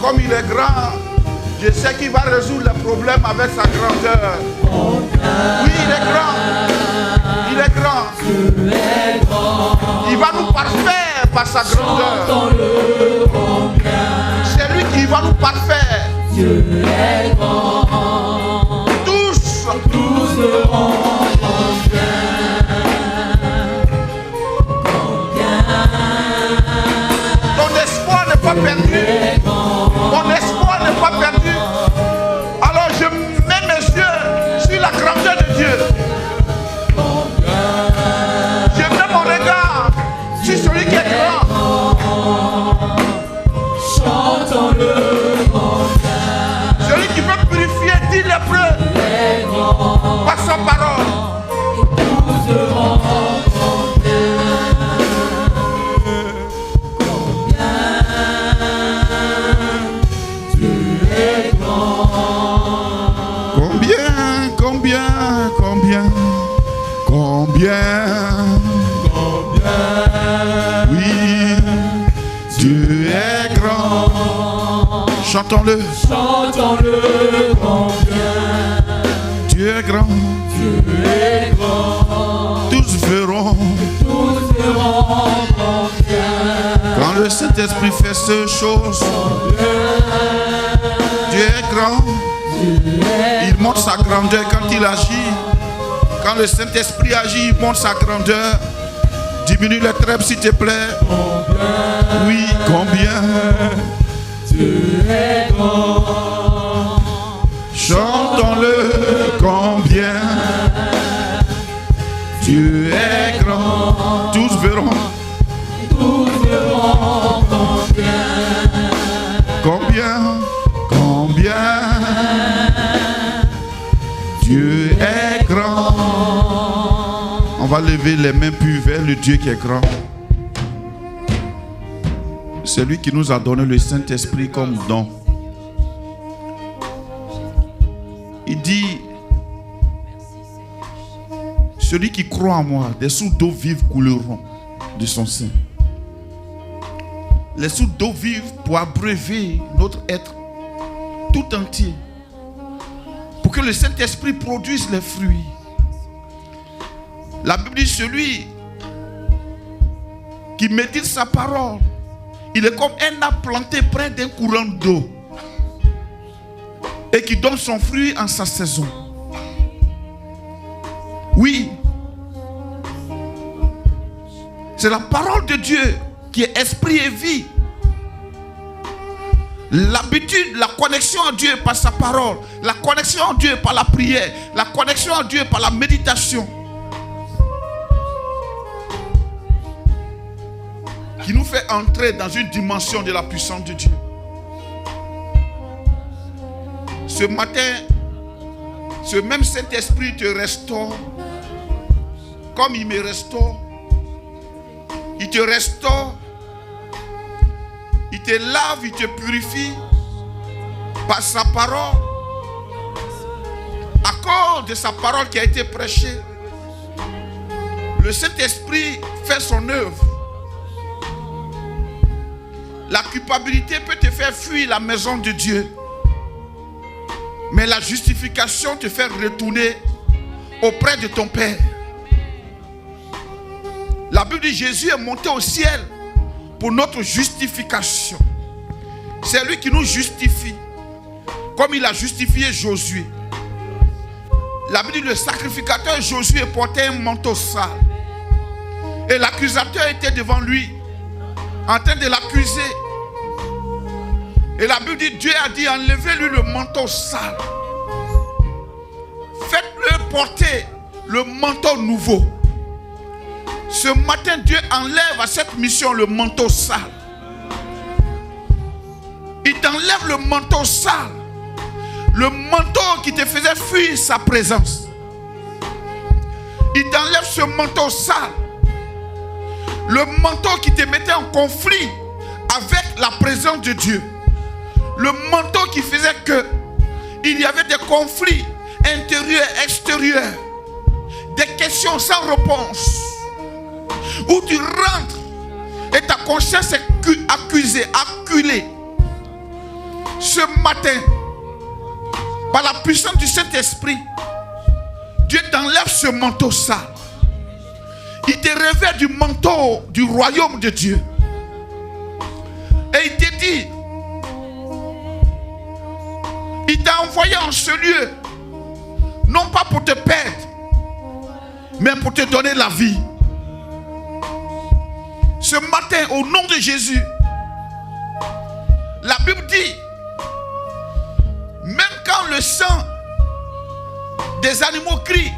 Comme il est grand, je sais qu'il va résoudre les problèmes avec sa grandeur. Oui, il est grand. Il est grand. Il va nous parfaire par sa grandeur. C'est lui qui va nous parfaire. Dieu est grand. Tous verront ton espoir n'est pas perdu. Mon espoir n'est pas perdu. Alors je mets mes yeux sur la grandeur de Dieu. Je mets mon regard sur celui qui est grand. Chantons-le. Celui qui peut purifier Chantons-le. Chantons-le combien Dieu est grand. Dieu est grand. Tous verront Combien quand le Saint-Esprit fait ces choses. Dieu est grand. Il montre sa grandeur quand il agit. Quand le Saint-Esprit agit, il montre sa grandeur. Diminue le trèfle s'il te plaît. Oui, combien Dieu est grand. Chantons-le combien Dieu est grand. Tous verront combien Dieu est grand. On va lever les mains puis vers le Dieu qui est grand. C'est lui qui nous a donné le Saint-Esprit comme don. Il dit, celui qui croit en moi, des sources d'eau vive couleront de son sein. Les sources d'eau vive pour abreuver notre être tout entier. Pour que le Saint-Esprit produise les fruits. La Bible dit, celui qui médite sa parole, il est comme un arbre planté près d'un courant d'eau et qui donne son fruit en sa saison. Oui, c'est la parole de Dieu qui est esprit et vie. L'habitude, la connexion à Dieu par sa parole, la connexion à Dieu par la prière, la connexion à Dieu par la méditation, qui nous fait entrer dans une dimension de la puissance de Dieu. Ce matin, ce même Saint-Esprit te restaure comme il me restaure. Il te restaure, il te lave, il te purifie par sa parole. À cause de sa parole qui a été prêchée, le Saint-Esprit fait son œuvre. La culpabilité peut te faire fuir la maison de Dieu. Mais la justification te fait retourner auprès de ton Père. La Bible dit Jésus est monté au ciel pour notre justification. C'est lui qui nous justifie. Comme il a justifié Josué. La Bible dit le sacrificateur Josué portait un manteau sale. Et l'accusateur était devant lui, en train de l'accuser. Et la Bible dit, Dieu a dit, enlevez-lui le manteau sale. Faites-le porter le manteau nouveau. Ce matin, Dieu enlève à cette mission le manteau sale. Il t'enlève le manteau sale. Le manteau qui te faisait fuir sa présence. Il t'enlève ce manteau sale. Le manteau qui te mettait en conflit avec la présence de Dieu. Le manteau qui faisait que il y avait des conflits intérieurs, extérieurs, des questions sans réponse, où tu rentres et ta conscience est accusée, acculée. Ce matin, par la puissance du Saint-Esprit, Dieu t'enlève ce manteau sale. Il te revêt du manteau du royaume de Dieu. Et il te dit, il t'a envoyé en ce lieu, non pas pour te perdre, mais pour te donner la vie. Ce matin, au nom de Jésus, la Bible dit, même quand le sang des animaux crie,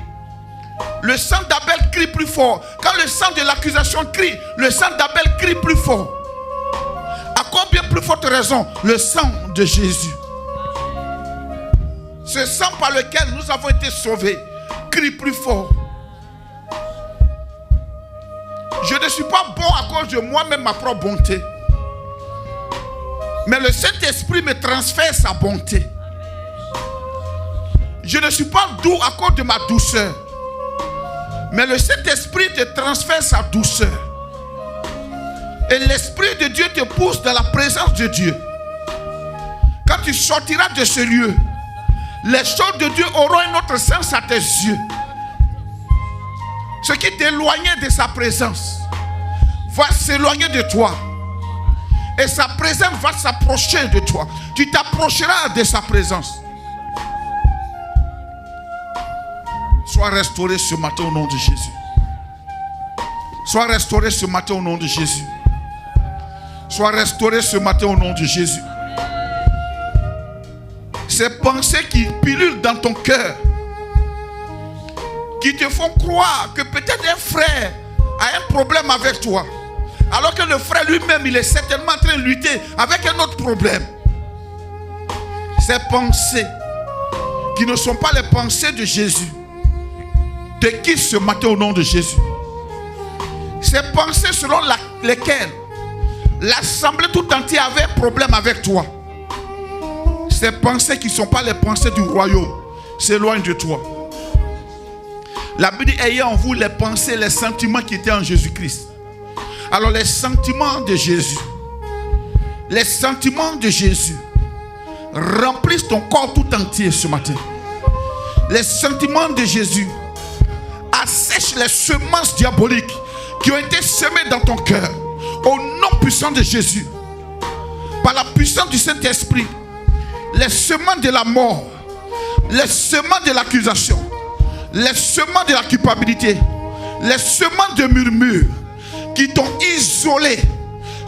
le sang d'Abel crie plus fort. Quand le sang de l'accusation crie, le sang d'Abel crie plus fort. À combien plus forte raison, le sang de Jésus, ce sang par lequel nous avons été sauvés, crie plus fort. Je ne suis pas bon à cause de moi-même, ma propre bonté. Mais le Saint-Esprit me transfère sa bonté. Je ne suis pas doux à cause de ma douceur. Mais le Saint-Esprit te transfère sa douceur. Et l'Esprit de Dieu te pousse dans la présence de Dieu. Quand quand tu sortiras de ce lieu, les choses de Dieu auront un autre sens à tes yeux. Ce qui t'éloignait de sa présence va s'éloigner de toi. Et sa présence va s'approcher de toi. Tu t'approcheras de sa présence. Sois restauré ce matin au nom de Jésus. Sois restauré ce matin au nom de Jésus. Sois restauré ce matin au nom de Jésus. Ces pensées qui pilulent dans ton cœur, qui te font croire que peut-être un frère a un problème avec toi, alors que le frère lui-même, il est certainement en train de lutter avec un autre problème. Ces pensées qui ne sont pas les pensées de Jésus, te quittent ce matin au nom de Jésus. Ces pensées selon lesquelles l'assemblée tout entière avait un problème avec toi. Ces pensées qui ne sont pas les pensées du royaume s'éloignent de toi. La Bible dit, ayez en vous les pensées, les sentiments qui étaient en Jésus-Christ. Alors les sentiments de Jésus, les sentiments de Jésus remplissent ton corps tout entier ce matin. Les sentiments de Jésus assèchent les semences diaboliques qui ont été semées dans ton cœur. Au nom puissant de Jésus, par la puissance du Saint-Esprit, les semences de la mort, les semences de l'accusation, les semences de la culpabilité, les semences de murmure qui t'ont isolé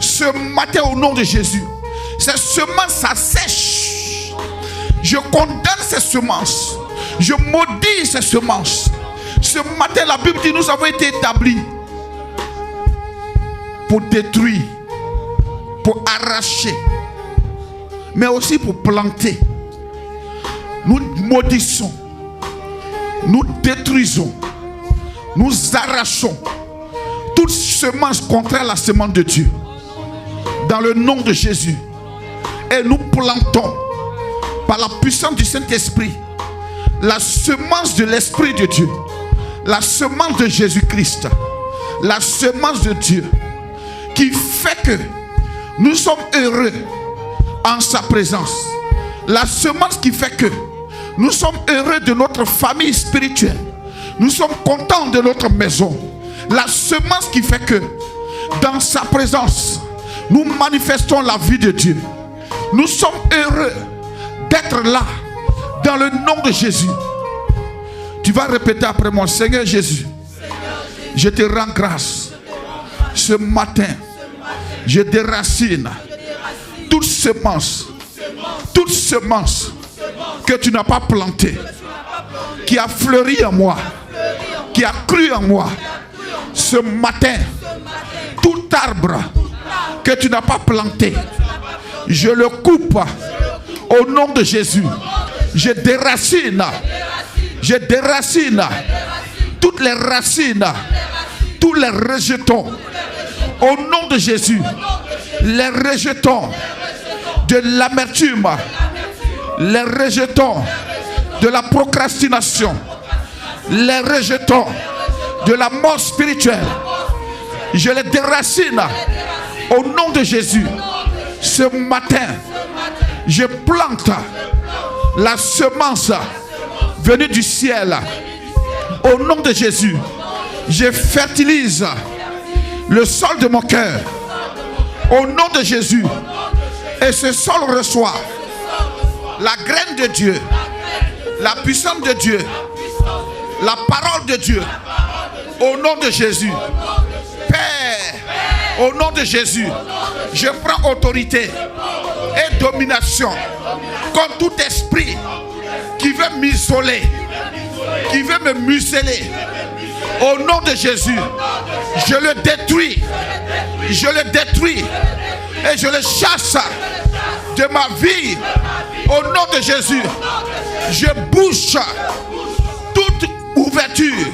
ce matin au nom de Jésus, ces semences s'assèchent. Je condamne ces semences, je maudis ces semences. Ce matin, la Bible dit, nous avons été établis pour détruire, pour arracher, mais aussi pour planter. Nous maudissons, nous détruisons, nous arrachons toute semence contraire à la semence de Dieu dans le nom de Jésus, et nous plantons par la puissance du Saint-Esprit la semence de l'Esprit de Dieu, la semence de Jésus-Christ, la semence de Dieu qui fait que nous sommes heureux en sa présence, la semence qui fait que nous sommes heureux de notre famille spirituelle, nous sommes contents de notre maison, la semence qui fait que dans sa présence nous manifestons la vie de Dieu. Nous sommes heureux d'être là dans le nom de Jésus. Tu vas répéter après moi: Seigneur Jésus, je te rends grâce. Ce matin, je déracine toute semence que tu n'as pas plantée, qui a fleuri en moi, qui a cru en moi. Ce matin, tout arbre que tu n'as pas planté, je le coupe au nom de Jésus. Je déracine toutes les racines, tous les rejetons au nom de Jésus. Les rejetons de l'amertume, les rejetons de la procrastination, les rejetons de la mort spirituelle. Je les déracine au nom de Jésus. Ce matin, je plante la semence venue du ciel. Au nom de Jésus, je fertilise le sol de mon cœur. Au nom de Jésus. Et ce sol reçoit la graine de Dieu, la puissance de Dieu, la parole de Dieu. Au nom de Jésus. Père, au nom de Jésus, je prends autorité et domination contre tout esprit qui veut m'isoler, qui veut me museler. Au nom de Jésus, je le détruis. Je le détruis et je le chasse de ma vie. Au nom de Jésus, je bouche toute ouverture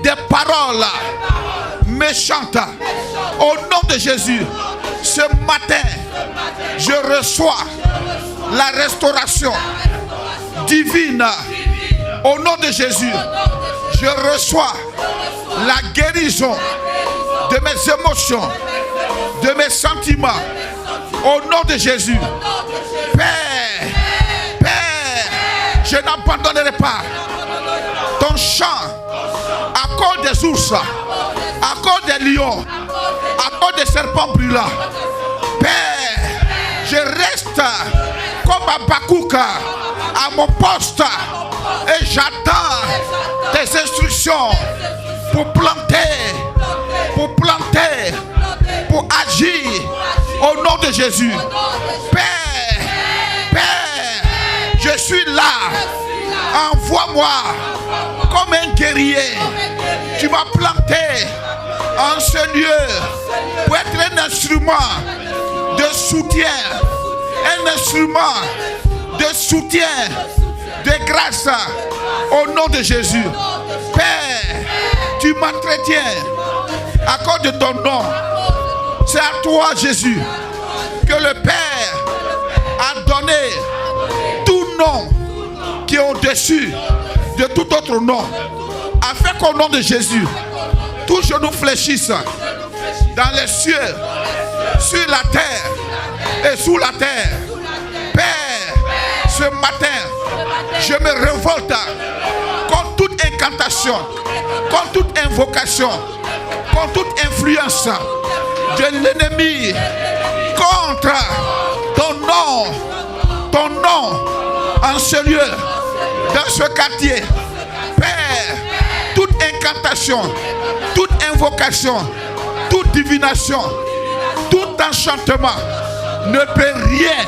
des paroles méchantes. Au nom de Jésus, ce matin, je reçois la restauration divine. Au nom de Jésus, je reçois la guérison de mes émotions, de mes sentiments. Au nom de Jésus. Père, Père, je n'abandonnerai pas ton champ à cause des ours, à cause des lions, à cause des serpents brûlants. Père, je reste comme Habakkuk à mon poste et j'attends tes instructions pour planter, pour agir au nom de Jésus. Père, Père, je suis là. Envoie-moi comme un guerrier. Tu m'as planté en ce lieu pour être un instrument de soutien, un instrument de soutien, de grâce au nom de Jésus. Père, tu m'entretiens à cause de ton nom. C'est à toi, Jésus, que le Père a donné tout nom qui est au-dessus de tout autre nom, afin qu'au nom de Jésus, tout genou fléchisse dans les cieux, sur la terre et sous la terre. Père, ce matin, je me révolte contre toute incantation, contre toute invocation, contre toute influence de l'ennemi, contre ton nom en ce lieu, dans ce quartier. Père, toute incantation, toute invocation, toute divination, tout enchantement ne peut rien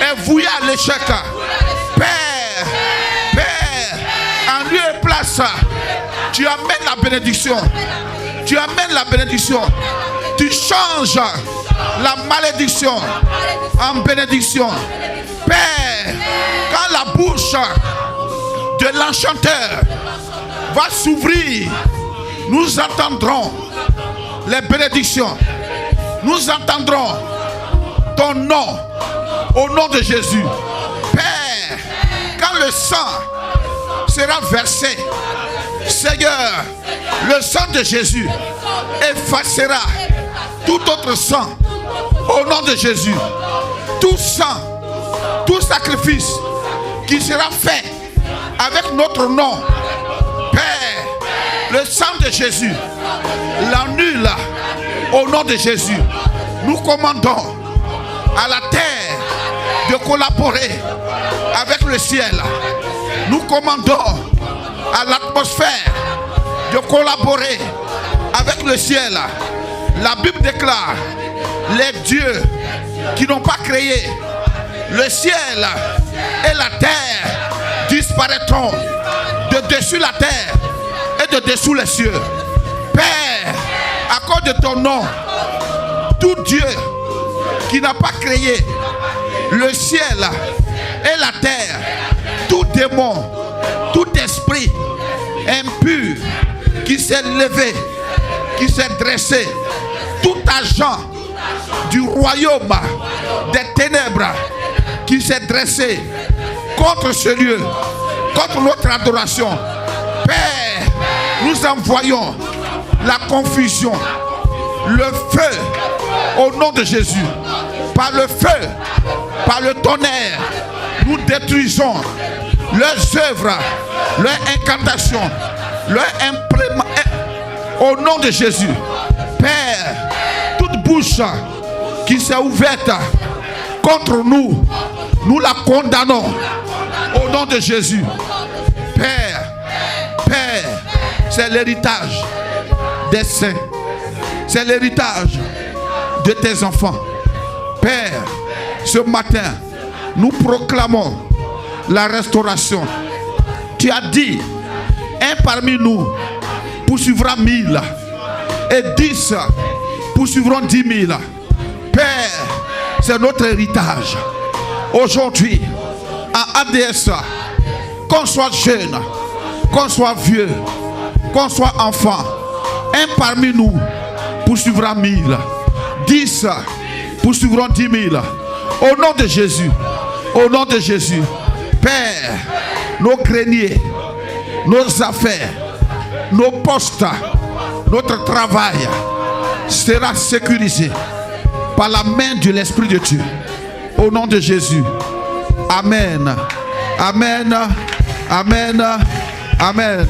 et vouer à l'échec. Père, en lieu et place, tu amènes la bénédiction. Tu amènes la bénédiction. Tu changes la malédiction en bénédiction. Père, quand la bouche de l'enchanteur va s'ouvrir, nous entendrons les bénédictions. Nous entendrons ton nom au nom de Jésus. Père, quand le sang sera versé, Seigneur, le sang de Jésus effacera tout autre sang au nom de Jésus. Tout sang, tout sacrifice qui sera fait avec notre nom, Père, le sang de Jésus l'annule au nom de Jésus. Nous commandons à la terre de collaborer avec le ciel. Nous commandons à l'atmosphère de collaborer avec le ciel. La Bible déclare: les dieux qui n'ont pas créé le ciel et la terre disparaîtront de dessus la terre et de dessous les cieux. Père, à cause de ton nom, tout Dieu qui n'a pas créé le ciel et la terre, tout démon, tout esprit impur qui s'est levé, qui s'est dressé, tout agent du royaume des ténèbres qui s'est dressé contre ce lieu, contre notre adoration, Père, nous envoyons la confusion, le feu au nom de Jésus. Par le feu, par le tonnerre, nous détruisons leurs œuvres, leurs incantations, leurs impréments au nom de Jésus. Père, toute bouche qui s'est ouverte contre nous, nous la condamnons au nom de Jésus. Père, c'est l'héritage des saints, c'est l'héritage de tes enfants. Père, ce matin, nous proclamons la restauration. Tu as dit, un parmi nous poursuivra 1000 et 10 poursuivront 10 000. Père, c'est notre héritage. Aujourd'hui, en ADS, qu'on soit jeune, qu'on soit vieux, qu'on soit enfant, un parmi nous poursuivra 1000, 10 poursuivront 10 000. Au nom de Jésus, au nom de Jésus, Père, nos greniers, nos affaires, nos postes, notre travail sera sécurisé par la main de l'Esprit de Dieu. Au nom de Jésus. Amen. Amen. Amen. Amen.